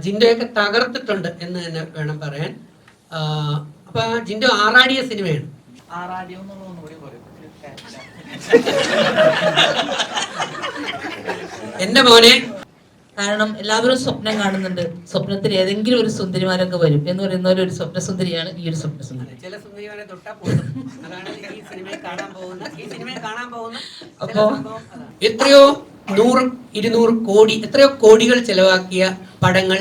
ജിൻഡോയൊക്കെ തകർത്തിട്ടുണ്ട് എന്ന് തന്നെ വേണം പറയാൻ. അപ്പൊ ജിൻഡോ ആറാടിയ സിനിമയാണ്. എന്റെ മോനെ, കാരണം എല്ലാവരും സ്വപ്നം കാണുന്നുണ്ട്, സ്വപ്നത്തിൽ ഏതെങ്കിലും ഒരു സുന്ദരിമാരൊക്കെ വരും എന്ന് പറയുന്ന ഒരു സ്വപ്നസുന്ദരിയാണ് ഈ ഒരു സ്വപ്നസുന്ദരി. ചില സുന്ദരിമാരെ തൊട്ടാ പോകും. അതാണ് ഈ സിനിമയിൽ കാണാൻ പോകുന്ന അപ്പോ എത്രയോ 100-200 കോടി എത്രയോ കോടികൾ ചെലവാക്കിയ പടങ്ങൾ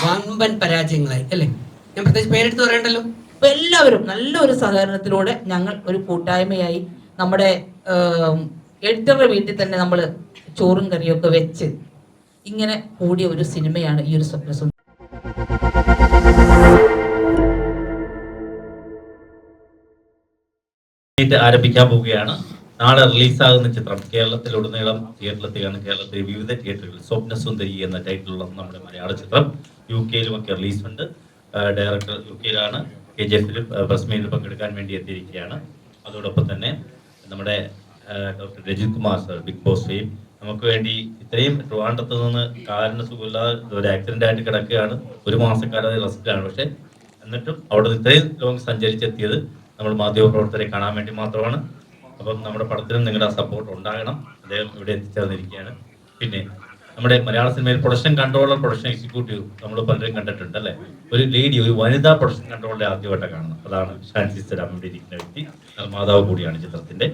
വമ്പൻ പരാജയങ്ങളായി അല്ലേ? ഞാൻ പ്രത്യേകിച്ച് പേരെടുത്ത് പറയണ്ടല്ലോ. അപ്പൊ എല്ലാവരും നല്ലൊരു സഹകരണത്തിലൂടെ ഞങ്ങൾ ഒരു കൂട്ടായ്മയായി നമ്മുടെ എഡിറ്ററുടെ വീട്ടിൽ തന്നെ നമ്മൾ ചോറും കറിയൊക്കെ വെച്ച് ഇങ്ങനെ കൂടിയ ഒരു സിനിമയാണ് ഈ ഒരു സ്വപ്നസുന്ദരി. ആരംഭിക്കാൻ പോവുകയാണ്. നാളെ റിലീസാകുന്ന ചിത്രം കേരളത്തിലുടനീളം തിയേറ്ററിലെത്തിയാണ്. കേരളത്തിലെ വിവിധ തിയേറ്ററുകളിൽ സ്വപ്നസുന്ദരി എന്ന ടൈറ്റിലുള്ള നമ്മുടെ മലയാള ചിത്രം UK-ലുമൊക്കെ റിലീസുണ്ട്. ഡയറക്ടർ UK-യിലാണ്. KGF-ലും പ്രസ് മീറ്റിൽ പങ്കെടുക്കാൻ വേണ്ടി എത്തിയിരിക്കുകയാണ്. അതോടൊപ്പം തന്നെ നമ്മുടെ doctor Rajith Kumar sir, Bigg Boss fame, നമുക്ക് വേണ്ടി ഇത്രയും ട്രിവാൻഡ്രത്ത് നിന്ന് കാലിന് സുഖമില്ലാതെ ഒരു ആക്സിഡന്റ് ആയിട്ട് കിടക്കുകയാണ്. 1 മാസക്കാലം റെസ്റ്റിലാണ്. പക്ഷെ എന്നിട്ടും അവിടെ ഇത്രയും ലോങ് സഞ്ചരിച്ചെത്തിയത് നമ്മൾ മാധ്യമപ്രവർത്തകരെ കാണാൻ വേണ്ടി മാത്രമാണ്. അപ്പം നമ്മുടെ പടത്തിനും നിങ്ങളുടെ സപ്പോർട്ട് ഉണ്ടാകണം. അദ്ദേഹം ഇവിടെ എത്തിച്ചേർന്നിരിക്കുകയാണ്. പിന്നെ നമ്മുടെ മലയാള സിനിമയിൽ പ്രൊഡക്ഷൻ കൺട്രോളർ, പ്രൊഡക്ഷൻ എക്സിക്യൂട്ടീവ് നമ്മൾ പലരും കണ്ടിട്ടുണ്ട് അല്ലേ? ഒരു ലേഡി, ഒരു വനിതാ പ്രൊഡക്ഷൻ കൺട്രോളറെ ആദ്യമായിട്ടാണ് കാണുന്നത്. അതാണ് ഷാൻസി സലാം ഇവിടെ ഇരിക്കുന്ന വ്യക്തി. നിർമ്മാതാവ് കൂടിയാണ് ചിത്രത്തിന്റെ.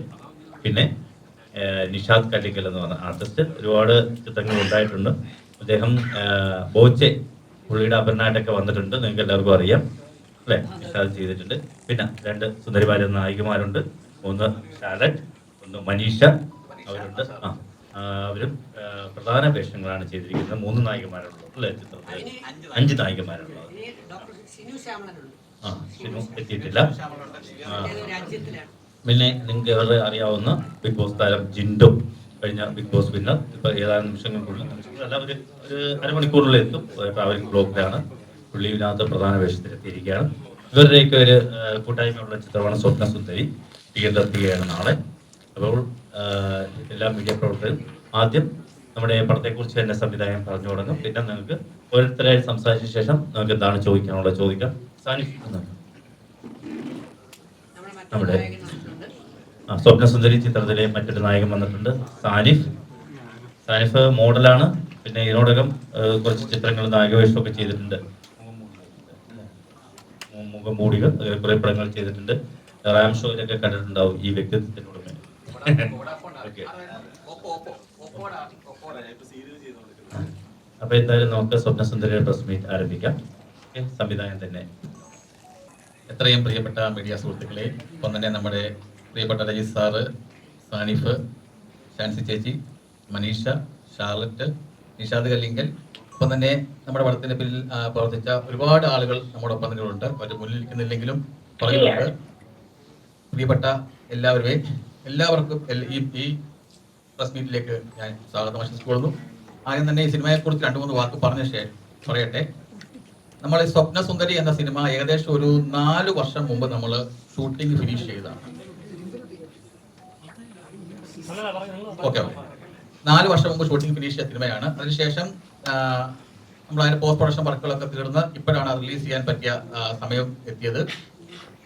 പിന്നെ നിഷാദ് കല്ലിക്കൽ എന്ന് പറഞ്ഞ ആർട്ടിസ്റ്റ്, ഒരുപാട് ചിത്രങ്ങൾ ഉണ്ടായിട്ടുണ്ട്. അദ്ദേഹം ബോച്ചെ, പുള്ളിയുടെ അപർണായിട്ടൊക്കെ വന്നിട്ടുണ്ട്, നിങ്ങൾക്ക് എല്ലാവർക്കും അറിയാം അല്ലേ? നിഷാദ് ചെയ്തിട്ടുണ്ട്. പിന്നെ 2 സുന്ദരിമാരെ നായികമാരുണ്ട്. ഒന്ന് ഷാലറ്റ്, ഒന്ന് മനീഷ, അവരുണ്ട്. അവരും പ്രധാന വേഷങ്ങളാണ് ചെയ്തിരിക്കുന്നത്. 3 നായികമാരുള്ളത് അല്ലേ ചിത്രത്തിൽ? 5 നായികമാരുള്ളത്. ഷിനു എത്തിയിട്ടില്ല. പിന്നെ നിങ്ങൾക്ക് ഏറെ അറിയാവുന്ന ബിഗ് ബോസ് താരം ജിൻഡോ, കഴിഞ്ഞ ബിഗ് ബോസ് വിന്നർ. ഇപ്പൊ ഏതാനും നിമിഷങ്ങൾക്കുള്ളിൽ അല്ല ഒരു അരമണിക്കൂറിൽ എത്തും. ട്രാവലിംഗ് ബ്ലോക്കിലാണ്. പുള്ളി ഇതിനകത്ത് പ്രധാന വേഷത്തിലെത്തിയിരിക്കുകയാണ്. ഇവരുടെയൊക്കെ ഒരു കൂട്ടായ്മയുള്ള ചിത്രമാണ് സ്വപ്നസുന്ദരി. തിയേറ്ററിലെത്തുകയാണ് നാളെ. അപ്പോൾ എല്ലാ മീഡിയ പ്രവർത്തകരും ആദ്യം നമ്മുടെ പടത്തെക്കുറിച്ച് തന്നെ സംവിധായകൻ പറഞ്ഞു തുടങ്ങും. പിന്നെ നിങ്ങൾക്ക് ഓരോരുത്തരായി സംസാരിച്ച ശേഷം നമുക്ക് എന്താണ് ചോദിക്കാനുള്ളത് ചോദിക്കാം. സാനിഫ്, നമ്മുടെ സ്വപ്നസുന്ദരി ചിത്രത്തിലെ മറ്റൊരു നായകൻ വന്നിട്ടുണ്ട്, സാനിഫ് മോഡലാണ്. പിന്നെ ഇതിനോടകം കുറച്ച് ചിത്രങ്ങൾ നായകവേഷമൊക്കെ ചെയ്തിട്ടുണ്ട്. മുഖംമൂടികൾ, കുറെ പടങ്ങൾ ചെയ്തിട്ടുണ്ട്. റാം ഷോയിലൊക്കെ കണ്ടിട്ടുണ്ടാവും ഈ വ്യക്തിത്വത്തിനോട്. അപ്പൊ എന്തായാലും നമുക്ക് സ്വപ്നസുന്ദരിയുടെ പ്രസ് മീറ്റ് ആരംഭിക്കാം. സംവിധാനം തന്നെ. എത്രയും പ്രിയപ്പെട്ട മീഡിയ സുഹൃത്തുക്കളെ, ഒപ്പം തന്നെ നമ്മുടെ പ്രിയപ്പെട്ട രജിത് സാറ്, സാനിഫ്, ഷാൻസി ചേച്ചി, മനീഷ, ഷാർലറ്റ്, നിഷാദ് കല്ലിങ്കൽ, ഒപ്പം തന്നെ നമ്മുടെ പടത്തിന്റെ പിന്നിൽ പ്രവർത്തിച്ച ഒരുപാട് ആളുകൾ നമ്മുടെ ഒപ്പം തന്നെ ഉണ്ട്. അവർ മുന്നിൽ നിൽക്കുന്നില്ലെങ്കിലും പറയുന്നുണ്ട്. പ്രിയപ്പെട്ട എല്ലാവർക്കും ഈ പ്രസ് മീറ്റിലേക്ക് ഞാൻ സ്വാഗതം ആശംസിക്കുന്നു. ആദ്യം തന്നെ ഈ സിനിമയെക്കുറിച്ച് 2-3 വാക്ക് പറയട്ടെ. നമ്മൾ ഈ സ്വപ്നസുന്ദരി എന്ന സിനിമ ഏകദേശം ഒരു 4 വർഷം മുമ്പ് നമ്മൾ ഷൂട്ടിംഗ് ഫിനിഷ് ചെയ്തതാണ്. ഓക്കെ, 4 വർഷം മുമ്പ് ഷൂട്ടിംഗ് ഫിനിഷ് ചെയ്ത സിനിമയാണ്. അതിനുശേഷം നമ്മൾ അതിന്റെ പോസ്റ്റ് പ്രൊഡക്ഷൻ വർക്കുകളൊക്കെ തീർന്ന് ഇപ്പോഴാണ് റിലീസ് ചെയ്യാൻ പറ്റിയ സമയം എത്തിയത്.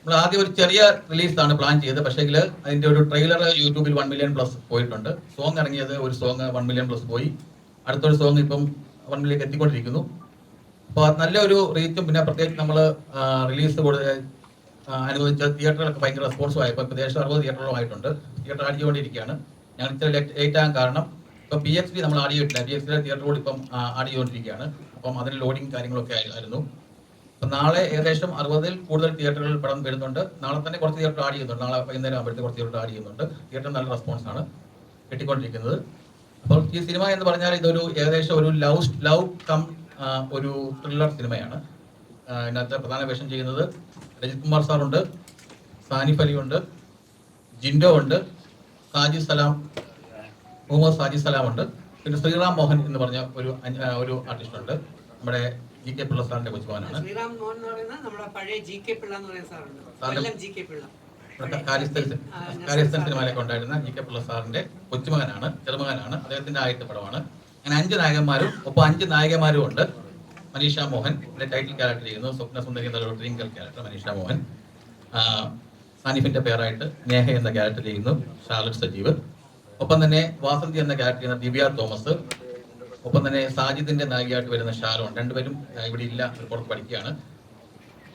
നമ്മൾ ആദ്യം ഒരു ചെറിയ റിലീസാണ് പ്ലാൻ ചെയ്തത്. പക്ഷേ അതിന്റെ ഒരു ട്രെയിലർ യൂട്യൂബിൽ 1 മില്യൺ പ്ലസ് പോയിട്ടുണ്ട്. സോങ് ഇറങ്ങിയത് ഒരു സോങ് 1 മില്യൺ പ്ലസ് പോയി. അടുത്തൊരു സോങ് ഇപ്പം 1 മില്യൺ എത്തിക്കൊണ്ടിരിക്കുന്നു. അപ്പോൾ നല്ലൊരു റീച്ചും, പിന്നെ പ്രത്യേകിച്ച് നമ്മൾ റിലീസ് അനുവദിച്ച തിയേറ്ററുകളൊക്കെ ഭയങ്കര റെസ്പോൺസും ആയപ്പോൾ ഇപ്പോൾ ഏകദേശം 60 തിയേറ്ററുകളും ആയിട്ടുണ്ട്. തിയേറ്റർ ആടിക്കൊണ്ടിരിക്കുകയാണ്. ഞങ്ങൾ ഇത്ര ലേറ്റ് ആകാൻ കാരണം ഇപ്പം PXD നമ്മൾ ആടിയിട്ടില്ല. PXD തിയേറ്ററുകൾ ഇപ്പം ആടിക്കൊണ്ടിരിക്കുകയാണ്. അപ്പം അതിന് ലോഡിങ് കാര്യങ്ങളൊക്കെ ആയിരുന്നു. അപ്പം നാളെ ഏകദേശം 60-ൽ കൂടുതൽ തിയേറ്ററുകളിൽ പടം വരുന്നുണ്ട്. നാളെ തന്നെ കുറച്ച് തിയേറ്റർ ആഡ് ചെയ്യുന്നുണ്ട്. നാളെ വൈകുന്നേരം ആകുമ്പോഴത്തെ കുറച്ച് തിയേറ്റർ ആഡ് ചെയ്യുന്നുണ്ട്. തിയേറ്റർ നല്ല റെസ്പോൺസാണ് കിട്ടിക്കൊണ്ടിരിക്കുന്നത്. അപ്പോൾ ഈ സിനിമ എന്ന് പറഞ്ഞാൽ ഇതൊരു ഏകദേശം ഒരു ലവ് കം ഒരു ത്രില്ലർ സിനിമയാണ്. ഇതിനകത്ത് പ്രധാന വേഷം ചെയ്യുന്നത് രജിത് കുമാർ സാറുണ്ട്, സാനിഫ് അലി ഉണ്ട്, ജിൻഡോ ഉണ്ട്, മുഹമ്മദ് സാജി സലാം ഉണ്ട്. പിന്നെ ശ്രീറാം മോഹൻ എന്ന് പറഞ്ഞ ഒരു ആർട്ടിസ്റ്റ് ഉണ്ട്. നമ്മുടെ GK പിള്ള സാറിന്റെ കൊച്ചുമകനാണ്. കാര്യസ്ഥൻ സിനിമയിലൊക്കെ ഉണ്ടായിരുന്ന GK പിള്ള സാറിന്റെ ചെറുമകനാണ്. അദ്ദേഹത്തിന്റെ ആദ്യത്തെ പടമാണ്. അങ്ങനെ 5 നായകന്മാരും ഒപ്പം 5 നായികമാരും ഉണ്ട്. മനീഷ മോഹൻ ഇതിന്റെ ടൈറ്റിൽ ക്യാരക്ടർ ചെയ്യുന്നു. സ്വപ്ന സുന്ദരി എന്ന ഡ്രീങ്കർ ക്യാരക്ടർ മനീഷ മോഹൻ. സാനിഫിന്റെ പേരായിട്ട് നേഹ എന്ന ക്യാരക്ടർ ചെയ്യുന്നു ഷാർലറ്റ് സജീവ്. ഒപ്പം തന്നെ വാസന്തി എന്ന ക്യാരക്ടർ ചെയ്യുന്ന ദിവ്യ തോമസ്. ഒപ്പം തന്നെ സാജിദിന്റെ നായികയായിട്ട് വരുന്ന ഷാരോൺ. രണ്ടുപേരും ഇവിടെ ഇല്ല, പുറത്ത് പഠിക്കുകയാണ്.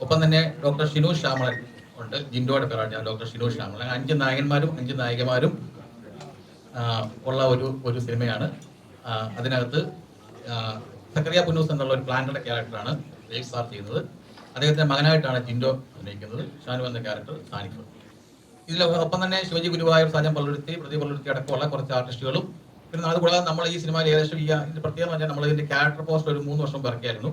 ഒപ്പം തന്നെ ഡോക്ടർ ഷിനു ശ്യാമളൻ ഉണ്ട്, ജിൻഡോയുടെ പേരായിട്ട് ഡോക്ടർ ഷിനു ശ്യാമളൻ. 5 നായകന്മാരും 5 നായികമാരും ഉള്ള ഒരു സിനിമയാണ്. അതിനകത്ത് സക്കറിയ പുന്നൂസ് എന്നുള്ള ഒരു പ്ലാന്റഡ് ക്യാരക്ടറാണ് രേഷ് സാർ ചെയ്യുന്നത്. അദ്ദേഹത്തിന്റെ മകനായിട്ടാണ് ജിൻഡോ അഭിനയിക്കുന്നത്. ഷാനു എന്ന ക്യാരക്ടർ സാനിഫ്. ഇതിൽ ഒപ്പം തന്നെ ശിവജി ഗുരുവായൂർ, സാജൻ പള്ളുരുത്തി, പ്രദീപ് പള്ളുരുത്തി അടക്കമുള്ള കുറച്ച് ആർട്ടിസ്റ്റുകളും. പിന്നെ അതുകൂടാതെ നമ്മൾ ഈ സിനിമയിൽ ഏകദേശം ഇതിന്റെ പ്രത്യേകത വെച്ചാൽ നമ്മൾ ഇതിന്റെ ക്യാരക്ടർ പോസ്റ്റർ ഒരു 3 വർഷം ഇറക്കിയായിരുന്നു.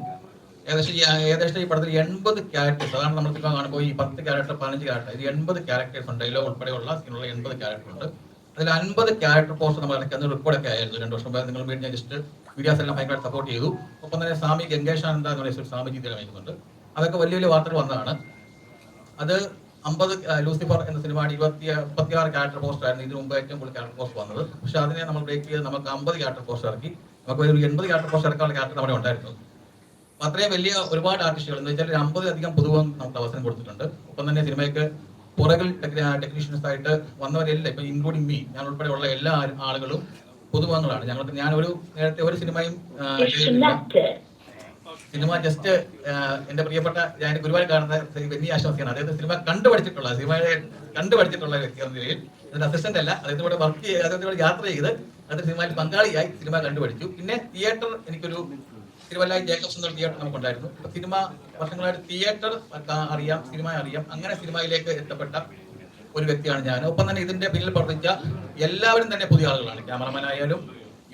ഏകദേശം ഈ പടത്തിൽ 80 ക്യാരക്ടേഴ്സ്. അതാണ് നമ്മൾ ഇപ്പോൾ കാണുമ്പോൾ ഈ 10 ക്യാരക്ടർ 15 ക്യാരക്ടർ, ഇത് 80 ക്യാരക്ടേഴ്സ് ഉണ്ട്. ഡയലോഗ് ഉൾപ്പെടെയുള്ള സീനുള്ള 80 ക്യാരക്ടർ ഉണ്ട്. അതിൽ 50 ക്യാരക്ടർ പോസ്റ്റർ നമ്മൾ ഇറക്കി. അന്ന് റെക്കോർഡൊക്കെ ആയിരുന്നു 2 വർഷം മുമ്പ്. നിങ്ങൾ വീട്ടിൽ ജസ്റ്റ് മീഡിയാസ് എല്ലാം ഭയങ്കരമായിട്ട് സപ്പോർട്ട് ചെയ്തു. ഒപ്പം തന്നെ സ്വാമി ഗംഗേശാനന്ദ എന്ന് പറയുന്ന സ്വാമിജി വഹിക്കുന്നുണ്ട്. അതൊക്കെ വലിയ വലിയ വാർത്തകൾ വന്നതാണ്. അത് 50 ലൂസിഫർ എന്ന സിനിമയുടെ 36 ക്യാരക്ടർ പോസ്റ്റർ ആയിരുന്നു ഇതിനു മുമ്പ് ഏറ്റവും കൂടുതൽ ക്യാരക്ടർ പോസ്റ്റർ വന്നത്. പക്ഷെ അതിനെ നമ്മൾ ബ്രേക്ക് ചെയ്ത് നമുക്ക് 50 ക്യാരക്ടർ പോസ്റ്റർ ഇറക്കി. നമുക്ക് ഒരു 80 ക്യാരക്ടർ പോസ്റ്റർ ഇറക്കാനുള്ള ക്യാരക്ടർ നമ്മുടെ ഉണ്ടായിരുന്നു. അത്രയും വലിയ ഒരുപാട് ആർട്ടിസ്റ്റുകൾ എന്ന് വെച്ചാൽ 50 പുതുവം നമുക്ക് അവസരം കൊടുത്തിട്ടുണ്ട്. ഒപ്പം തന്നെ സിനിമയ്ക്ക് പുറകിൽ ടെക്നീഷ്യൻസ് ആയിട്ട് വന്നവരെല്ലാം, ഇപ്പൊ ഇൻക്ലൂഡിങ് മീ, ഞാൻ ഉൾപ്പെടെയുള്ള എല്ലാ ആളുകളും പുതുമുഖങ്ങളാണ്. ഞാനൊരു നേരത്തെ ഒരു സിനിമയും സിനിമ ജസ്റ്റ് എന്റെ പ്രിയപ്പെട്ട ഞാൻ ഗുരുവായൂർ കാണുന്ന ബെന്നി ആശ്വാസിയാണ്. അദ്ദേഹത്തെ സിനിമയെ കണ്ടുപഠിച്ചിട്ടുള്ള വ്യക്തി എന്ന നിലയിൽ അതിന്റെ അസിസ്റ്റന്റ് അല്ല, അദ്ദേഹത്തോടെ വർക്ക് ചെയ്ത് അദ്ദേഹത്തോടെ യാത്ര ചെയ്ത് അതിന്റെ സിനിമയിൽ പങ്കാളിയായി സിനിമ കണ്ടുപഠിച്ചു. പിന്നെ തിയേറ്റർ, എനിക്കൊരു തിരുവല്ലായി ജേക്കബ്സ് എന്നൊരു തിയേറ്റർ നമുക്കുണ്ടായിരുന്നു. സിനിമ വർഷങ്ങളായിട്ട് തിയേറ്റർ അറിയാം, സിനിമ അറിയാം. അങ്ങനെ സിനിമയിലേക്ക് എത്തപ്പെട്ട ഒരു വ്യക്തിയാണ് ഞാൻ. ഒപ്പം തന്നെ ഇതിന്റെ പിന്നിൽ പ്രവർത്തിച്ച എല്ലാവരും തന്നെ പുതിയ ആളുകളാണ്. ക്യാമറമാൻ ആയാലും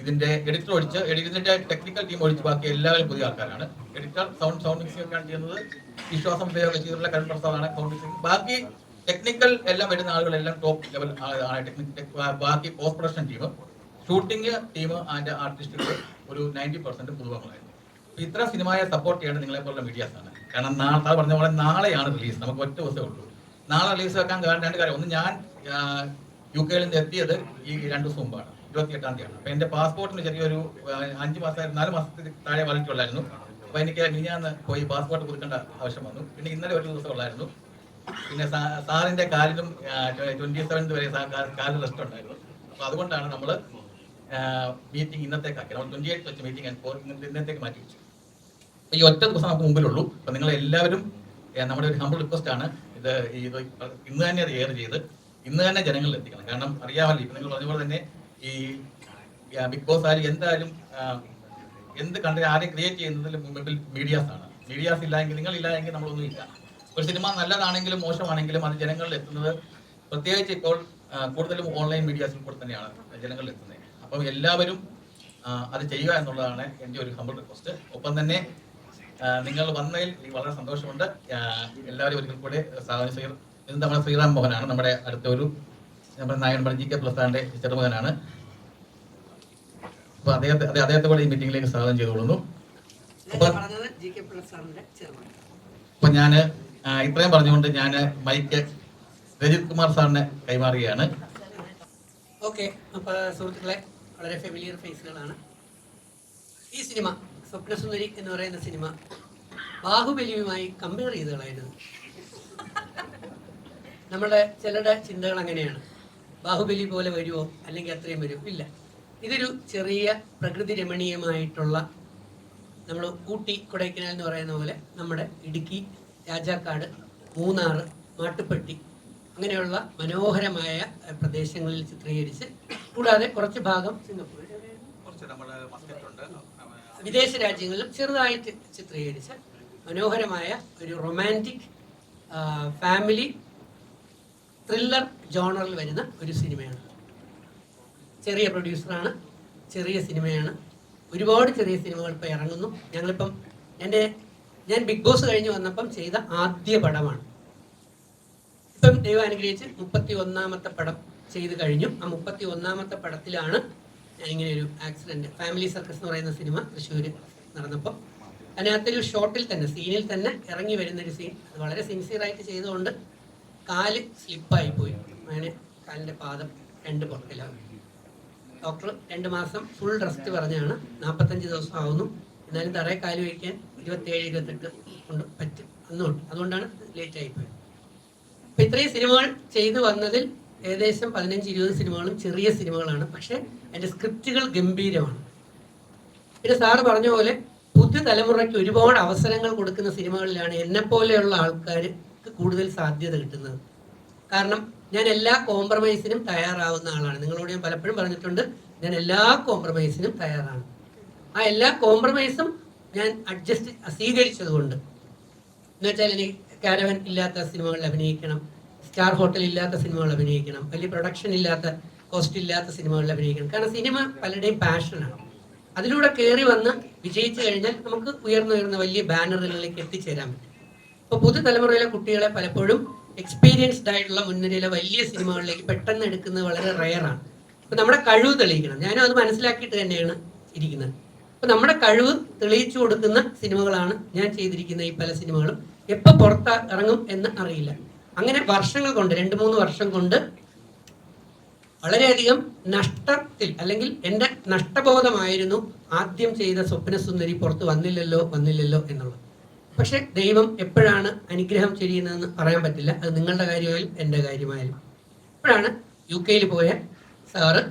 ഇതിന്റെ എഡിറ്റർ ഒഴിച്ച്, ഇതിന്റെ ടെക്നിക്കൽ ടീം ഒഴിച്ച് ബാക്കി എല്ലാവരും പുതിയ ആൾക്കാരാണ്. എഡിറ്റർ സൗണ്ട് മിക്സിംഗ് ഒക്കെയാണ് ചെയ്യുന്നത്. വിശ്വാസം ഉപയോഗം ചെയ്തിട്ടുള്ള കരൺ പ്രസാദാണ് സൗണ്ട് മിക്സിംഗ്. ബാക്കി ടെക്നിക്കൽ എല്ലാം വരുന്ന ആളുകളെല്ലാം ടോപ്പ് ലെവൽ ആണ്. ബാക്കി post production team, shooting team and ആർട്ടിസ്റ്റുകൾ ഒരു 90% പുതുമുഖങ്ങളായിരുന്നു. ഇത്ര സിനിമയെ സപ്പോർട്ട് ചെയ്യേണ്ടത് നിങ്ങളെ പോലുള്ള മീഡിയാസ് ആണ്. കാരണം നാളെ പറഞ്ഞ പോലെ നാളെയാണ് റിലീസ്. നമുക്ക് ഒറ്റ ദിവസമേ ഉള്ളൂ. നാളെ റിലീസ് വെക്കാൻ കാരണം 2 കാര്യം. ഒന്ന്, ഞാൻ UK-ൽ നിന്ന് എത്തിയത് ഈ 2 ദിവസം മുമ്പാണ്, 28-ാം തീയതിയാണ്. അപ്പൊ എന്റെ പാസ്പോർട്ടിന് ചെറിയൊരു 5 മാസം 4 മാസത്തിൽ താഴെ വാലിറ്റുള്ളായിരുന്നു. അപ്പൊ എനിക്ക് മിനിഞ്ഞാന്ന് പോയി പാസ്പോർട്ട് പുതുക്കേണ്ട ആവശ്യം വന്നു. പിന്നെ ഇന്നലെ ഒരു ദിവസം ഉള്ളായിരുന്നു. പിന്നെ സാറിന്റെ കാലിനും 27 വരെ കാലിന് റെസ്റ്റ് ഉണ്ടായിരുന്നു. അപ്പൊ അതുകൊണ്ടാണ് നമ്മൾ മീറ്റിംഗ് ഇന്നത്തേക്കാക്കി. നമ്മൾ 28 വെച്ച് മീറ്റിംഗ് ഇന്നത്തേക്ക് മാറ്റി വെച്ചു. ഈ ഒറ്റ ദിവസം നമുക്ക് മുമ്പിലുള്ളൂ. അപ്പൊ നിങ്ങൾ എല്ലാവരും, നമ്മുടെ ഒരു ഹംബിൾ റിക്വസ്റ്റ് ആണ്, ഇത് ഇന്ന് തന്നെ അത് എയർ ചെയ്ത് ഇന്ന് തന്നെ ജനങ്ങളിൽ എത്തിക്കണം. കാരണം അറിയാമല്ലോ, ഇപ്പൊ നിങ്ങൾ പറഞ്ഞ പോലെ തന്നെ ഈ ബിഗ് ബോസ് ആയാലും എന്തായാലും എന്ത് കണ്ടന്റ് ആരെയും ക്രിയേറ്റ് ചെയ്യുന്നതിൽ മുമ്പിൽ മീഡിയാസ് ആണ്. മീഡിയാസ് ഇല്ലെങ്കിൽ, നിങ്ങളില്ല എങ്കിൽ നമ്മളൊന്നും ഇല്ല. ഒരു സിനിമ നല്ലതാണെങ്കിലും മോശമാണെങ്കിലും അത് ജനങ്ങളിൽ എത്തുന്നത്, പ്രത്യേകിച്ച് ഇപ്പോൾ കൂടുതലും ഓൺലൈൻ മീഡിയാസിൽ കൂടെ തന്നെയാണ് ജനങ്ങളിൽ എത്തുന്നത്. അപ്പം എല്ലാവരും അത് ചെയ്യുക എന്നുള്ളതാണ് എൻ്റെ ഒരു ഹംബിൾ റിക്വസ്റ്റ്. ഒപ്പം തന്നെ നിങ്ങൾ വന്നതിൽ വളരെ സന്തോഷമുണ്ട്. എല്ലാവരും ഒരിക്കൽ കൂടെ ഇത് നമ്മുടെ ശ്രീറാം മോഹനാണ്, നമ്മുടെ അടുത്ത ഒരു നമ്മുടെ നായകൻ GK പ്രസാദിന്റെ ചെറുമകനാണ്. അപ്പൊ അദ്ദേഹത്തെ കൂടെ ഈ മീറ്റിംഗിലേക്ക് സ്വാഗതം ചെയ്തുകൊള്ളുന്നു. അപ്പൊ ഞാൻ ഇത്രയും പറഞ്ഞുകൊണ്ട് ഞാൻ മൈക്ക് രജിത് കുമാർ സാറിനെ കൈമാറുകയാണ്. ഓക്കെ, അപ്പൊ സുഹൃത്തുക്കളെ, വളരെ ഫെമിലിയർ ഫേസുകളാണ്. ഈ സിനിമ സ്വപ്നസുന്ദരി എന്ന് പറയുന്ന സിനിമ ബാഹുബലിയുമായി കമ്പയർ ചെയ്ത് കളയരുത്. നമ്മുടെ ചിലരുടെ ചിന്തകൾ അങ്ങനെയാണ്, ബാഹുബലി പോലെ വരുമോ, അല്ലെങ്കിൽ അത്രയും വരുമോ? ഇല്ല. ഇതൊരു ചെറിയ പ്രകൃതി രമണീയമായിട്ടുള്ള, നമ്മൾ ഊട്ടി കൊടൈക്കനാൽ എന്ന് പറയുന്ന പോലെ നമ്മുടെ ഇടുക്കി, രാജാക്കാട്, മൂന്നാർ, മാട്ടുപ്പെട്ടി അങ്ങനെയുള്ള മനോഹരമായ പ്രദേശങ്ങളിൽ ചിത്രീകരിച്ച്, കൂടാതെ കുറച്ച് ഭാഗം സിംഗപ്പൂർ, വിദേശ രാജ്യങ്ങളിലും ചെറുതായിട്ട് ചിത്രീകരിച്ച് മനോഹരമായ ഒരു റൊമാൻറ്റിക് ഫാമിലി ത്രില്ലർ ജോണറിൽ വരുന്ന ഒരു സിനിമയാണ്. ചെറിയ പ്രൊഡ്യൂസറാണ്, ചെറിയ സിനിമയാണ്. ഒരുപാട് ചെറിയ സിനിമകൾ ഇപ്പോൾ ഇറങ്ങുന്നു. ഞങ്ങളിപ്പം ഞാൻ ബിഗ് ബോസ് കഴിഞ്ഞ് വന്നപ്പം ചെയ്ത ആദ്യ പടമാണ്. ഇപ്പം ദൈവം അനുഗ്രഹിച്ച് 31ാമത്തെ പടം ചെയ്ത് കഴിഞ്ഞു. ആ 31ാമത്തെ പടത്തിലാണ് ഞാനിങ്ങനെ ഒരു ആക്സിഡൻറ്റ്, ഫാമിലി സർക്കസ് എന്ന് പറയുന്ന സിനിമ തൃശ്ശൂർ നടന്നപ്പോൾ അതിനകത്തൊരു ഷോട്ടിൽ തന്നെ, സീനിൽ തന്നെ ഇറങ്ങി വരുന്നൊരു സീൻ. അത് വളരെ സിൻസിയറായിട്ട് ചെയ്തുകൊണ്ട് കാല് സ്ലിപ്പായി പോയി. അങ്ങനെ കാലിൻ്റെ പാദം 2 പുറത്തിലാവും. ഡോക്ടർ 2 മാസം ഫുൾ റെസ്റ്റ് പറഞ്ഞാണ്. 45 ദിവസം ആവുന്നു. എന്നാലും തറയെ കാല് വയ്ക്കാൻ 27-28 കൊണ്ട് പറ്റും അന്നുകൊണ്ട്. അതുകൊണ്ടാണ് ലേറ്റ് ആയിപ്പോയത്. അപ്പം ഇത്രയും സിനിമകൾ ചെയ്തു വന്നതിൽ ഏകദേശം 15-20 സിനിമകളും ചെറിയ സിനിമകളാണ്. പക്ഷേ അതിൻ്റെ സ്ക്രിപ്റ്റുകൾ ഗംഭീരമാണ്. പിന്നെ സാറ് പറഞ്ഞ പോലെ പുതുതലമുറയ്ക്ക് ഒരുപാട് അവസരങ്ങൾ കൊടുക്കുന്ന സിനിമകളിലാണ് എന്നെപ്പോലെയുള്ള ആൾക്കാർക്ക് കൂടുതൽ സാധ്യത കിട്ടുന്നത്. കാരണം ഞാൻ എല്ലാ കോംപ്രമൈസിനും തയ്യാറാവുന്ന ആളാണ്. നിങ്ങളോട് ഞാൻ പലപ്പോഴും പറഞ്ഞിട്ടുണ്ട്, ഞാൻ എല്ലാ കോംപ്രമൈസിനും തയ്യാറാണ്. ആ എല്ലാ കോംപ്രമൈസും ഞാൻ സ്വീകരിച്ചതുകൊണ്ട് എന്ന് വെച്ചാൽ എനിക്ക് കാരവൻ ഇല്ലാത്ത സിനിമകളിൽ അഭിനയിക്കണം, സ്റ്റാർ ഹോട്ടൽ ഇല്ലാത്ത സിനിമകൾ അഭിനയിക്കണം, വലിയ പ്രൊഡക്ഷൻ ഇല്ലാത്ത കോസ്റ്റ് ഇല്ലാത്ത സിനിമകളിൽ അഭിനയിക്കണം. കാരണം സിനിമ പലരുടെയും പാഷനാണ്. അതിലൂടെ കയറി വന്ന് വിജയിച്ചു കഴിഞ്ഞാൽ നമുക്ക് ഉയർന്ന വലിയ ബാനറുകളിലേക്ക് എത്തിച്ചേരാൻ പറ്റും. അപ്പോൾ പുതുതലമുറയിലെ കുട്ടികളെ പലപ്പോഴും എക്സ്പീരിയൻസ്ഡ് ആയിട്ടുള്ള മുൻനിരയിലെ വലിയ സിനിമകളിലേക്ക് പെട്ടെന്ന് എടുക്കുന്നത് വളരെ റെയറാണ്. അപ്പോൾ നമ്മുടെ കഴിവ് തെളിയിക്കണം. ഞാനും അത് മനസ്സിലാക്കിയിട്ട് തന്നെയാണ് ഇരിക്കുന്നത്. അപ്പോൾ നമ്മുടെ കഴിവ് തെളിയിച്ചു കൊടുക്കുന്ന സിനിമകളാണ് ഞാൻ ചെയ്തിരിക്കുന്ന ഈ പല സിനിമകളും. എപ്പോൾ പുറത്ത് ഇറങ്ങും എന്ന് അറിയില്ല. അങ്ങനെ വർഷങ്ങൾ കൊണ്ട് 2-3 വർഷം കൊണ്ട് വളരെയധികം നഷ്ടത്തിൽ, അല്ലെങ്കിൽ എൻ്റെ നഷ്ടബോധമായിരുന്നു ആദ്യം ചെയ്ത സ്വപ്നസുന്ദരി പുറത്ത് വന്നില്ലല്ലോ എന്നുള്ളത്. പക്ഷെ ദൈവം എപ്പോഴാണ് അനുഗ്രഹം ചെയ്യുന്നതെന്ന് പറയാൻ പറ്റില്ല. അത് നിങ്ങളുടെ കാര്യമായാലും എൻ്റെ കാര്യമായാലും. ഇപ്പോഴാണ് UK പോയ സാറ്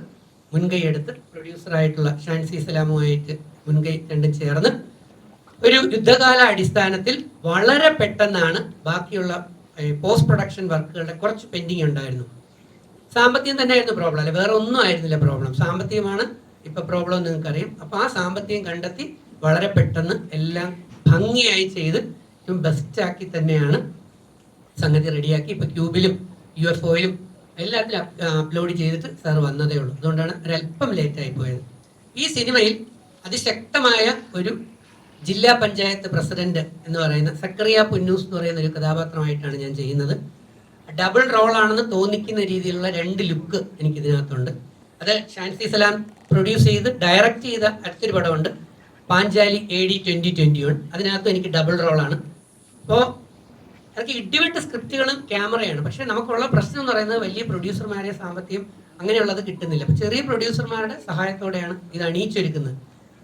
മുൻകൈ എടുത്ത് പ്രൊഡ്യൂസറായിട്ടുള്ള ഷാൻസി സലാമുമായിട്ട് മുൻകൈ രണ്ടും ചേർന്ന് ഒരു യുദ്ധകാല അടിസ്ഥാനത്തിൽ വളരെ പെട്ടെന്നാണ് ബാക്കിയുള്ള പോസ്റ്റ് പ്രൊഡക്ഷൻ വർക്കുകളുടെ കുറച്ച് പെൻഡിങ് ഉണ്ടായിരുന്നു. സാമ്പത്തികം തന്നെയായിരുന്നു പ്രോബ്ലം, അല്ലെ വേറെ ഒന്നും ആയിരുന്നില്ല പ്രോബ്ലം. സാമ്പത്തികമാണ് ഇപ്പൊ പ്രോബ്ലം എന്ന് നിങ്ങൾക്കറിയാം. അപ്പോൾ ആ സാമ്പത്തികം കണ്ടെത്തി വളരെ പെട്ടെന്ന് എല്ലാം ഭംഗിയായി ചെയ്ത് ബെസ്റ്റാക്കി തന്നെയാണ് സംഗതി റെഡിയാക്കി. ഇപ്പൊ ക്യൂബിലും UFOയിലും എല്ലാത്തിലും അപ്ലോഡ് ചെയ്തിട്ട് സാർ വന്നതേ ഉള്ളൂ. അതുകൊണ്ടാണ് ഒരല്പം ലേറ്റായി പോയത്. ഈ സിനിമയിൽ അതിശക്തമായ ഒരു ജില്ലാ പഞ്ചായത്ത് പ്രസിഡന്റ് എന്ന് പറയുന്ന സക്കറിയ പുന്നൂസ് എന്ന് പറയുന്ന ഒരു കഥാപാത്രമായിട്ടാണ് ഞാൻ ചെയ്യുന്നത്. ഡബിൾ റോളാണെന്ന് തോന്നിക്കുന്ന രീതിയിലുള്ള 2 ലുക്ക് എനിക്കിതിനകത്തുണ്ട്. അത് ഷാൻസി സലാം പ്രൊഡ്യൂസ് ചെയ്ത് ഡയറക്റ്റ് ചെയ്ത അടുത്തൊരു പടമുണ്ട്, പാഞ്ചാലി AD 2021. അതിനകത്തും എനിക്ക് ഡബിൾ റോളാണ്. അപ്പോൾ എനിക്ക് ഇടിവെട്ട് സ്ക്രിപ്റ്റുകളും ക്യാമറയാണ്. പക്ഷേ നമുക്കുള്ള പ്രശ്നം എന്ന് പറയുന്നത് വലിയ പ്രൊഡ്യൂസർമാരെ സാമ്പത്തികം അങ്ങനെയുള്ളത് കിട്ടുന്നില്ല. അപ്പോൾ ചെറിയ പ്രൊഡ്യൂസർമാരുടെ സഹായത്തോടെയാണ് ഇത് അണിയിച്ചൊരുക്കുന്നത്.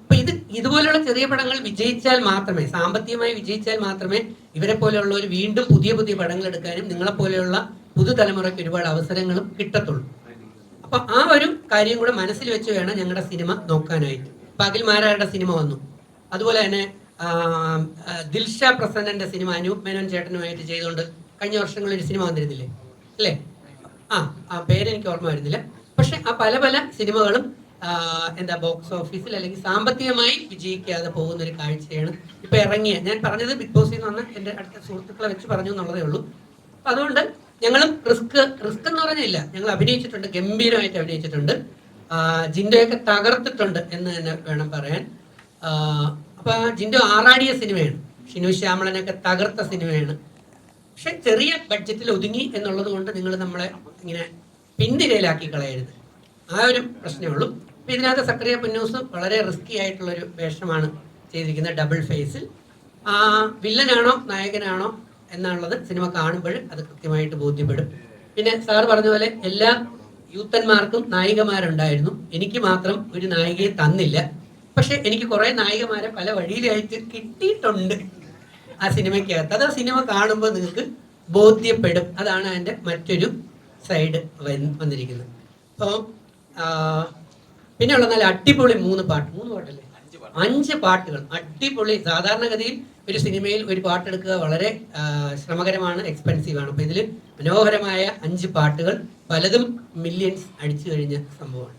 അപ്പോൾ ഇതുപോലെയുള്ള ചെറിയ പടങ്ങൾ വിജയിച്ചാൽ മാത്രമേ, സാമ്പത്തികമായി വിജയിച്ചാൽ മാത്രമേ ഇവരെ പോലെയുള്ളവർ വീണ്ടും പുതിയ പടങ്ങൾ എടുക്കാനും നിങ്ങളെപ്പോലെയുള്ള പുതുതലമുറയ്ക്ക് ഒരുപാട് അവസരങ്ങളും കിട്ടത്തുള്ളൂ. അപ്പൊ ആ ഒരു കാര്യം കൂടെ മനസ്സിൽ വെച്ച് വേണം ഞങ്ങളുടെ സിനിമ നോക്കാനായിട്ട്. പകൽമാരാരുടെ സിനിമ വന്നു. അതുപോലെ തന്നെ ദിൽഷ പ്രസന്നന്റെ സിനിമ അനൂപ് മേനോൻ ചേട്ടനുമായിട്ട് ചെയ്തുകൊണ്ട് കഴിഞ്ഞ വർഷങ്ങളിൽ ഒരു സിനിമ വന്നിരുന്നില്ലേ അല്ലേ? ആ പേരെനിക്ക് ഓർമ്മ വരുന്നില്ല. പക്ഷെ ആ പല സിനിമകളും ബോക്സ് ഓഫീസിൽ അല്ലെങ്കിൽ സാമ്പത്തികമായി വിജയിക്കാതെ പോകുന്ന ഒരു കാഴ്ചയാണ് ഇപ്പൊ ഇറങ്ങിയ. ഞാൻ പറഞ്ഞത് ബിഗ് ബോസിൽ നിന്ന് വന്ന എൻ്റെ അടുത്ത സുഹൃത്തുക്കളെ വെച്ച് പറഞ്ഞു എന്നുള്ളതേ ഉള്ളൂ. അപ്പൊ അതുകൊണ്ട് ഞങ്ങളും റിസ്ക് എന്ന് പറഞ്ഞില്ല, ഞങ്ങൾ അഭിനയിച്ചിട്ടുണ്ട്, ഗംഭീരമായിട്ട് അഭിനയിച്ചിട്ടുണ്ട്. ജിൻഡോയൊക്കെ തകർത്തിട്ടുണ്ട് എന്ന് തന്നെ വേണം പറയാൻ. അപ്പൊ ജിൻഡോ ആറാടിയ സിനിമയാണ്, ഷിനു ശ്യാമളനൊക്കെ തകർത്ത സിനിമയാണ്. പക്ഷെ ചെറിയ ബഡ്ജറ്റിൽ ഒതുങ്ങി എന്നുള്ളത് കൊണ്ട് നിങ്ങൾ നമ്മളെ ഇങ്ങനെ പിന്തിരയിലാക്കി കളയരുത്, ആ ഒരു പ്രശ്നമേ ഉള്ളൂ. അപ്പം ഇതിനകത്ത് സക്കറിയ പുന്നൂസ് വളരെ റിസ്കി ആയിട്ടുള്ളൊരു വേഷമാണ് ചെയ്തിരിക്കുന്നത്. ഡബിൾ ഫേസിൽ വില്ലനാണോ നായകനാണോ എന്നുള്ളത് സിനിമ കാണുമ്പോൾ അത് കൃത്യമായിട്ട് ബോധ്യപ്പെടും. പിന്നെ സാർ പറഞ്ഞ പോലെ എല്ലാ യൂത്തന്മാർക്കും നായികമാരുണ്ടായിരുന്നു, എനിക്ക് മാത്രം ഒരു നായികയെ തന്നില്ല. പക്ഷെ എനിക്ക് കുറേ നായികമാരെ പല വഴിയിലായിട്ട് കിട്ടിയിട്ടുണ്ട് ആ സിനിമയ്ക്കകത്ത്. അത് ആ സിനിമ കാണുമ്പോൾ നിങ്ങൾക്ക് ബോധ്യപ്പെടും. അതാണ് അതിൻ്റെ മറ്റൊരു സൈഡ് വന്നിരിക്കുന്നത്. അപ്പോൾ പിന്നെ ഉള്ള നല്ല അടിപൊളി 3 പാട്ടല്ലേ 5 പാട്ടുകൾ അടിപൊളി. സാധാരണഗതിയിൽ ഒരു സിനിമയിൽ ഒരു പാട്ടെടുക്കുക വളരെ ശ്രമകരമാണ്, എക്സ്പെൻസീവ് ആണ്. അപ്പോൾ ഇതിൽ മനോഹരമായ 5 പാട്ടുകൾ, പലതും മില്യൺസ് അടിച്ചു കഴിഞ്ഞ സംഭവമാണ്.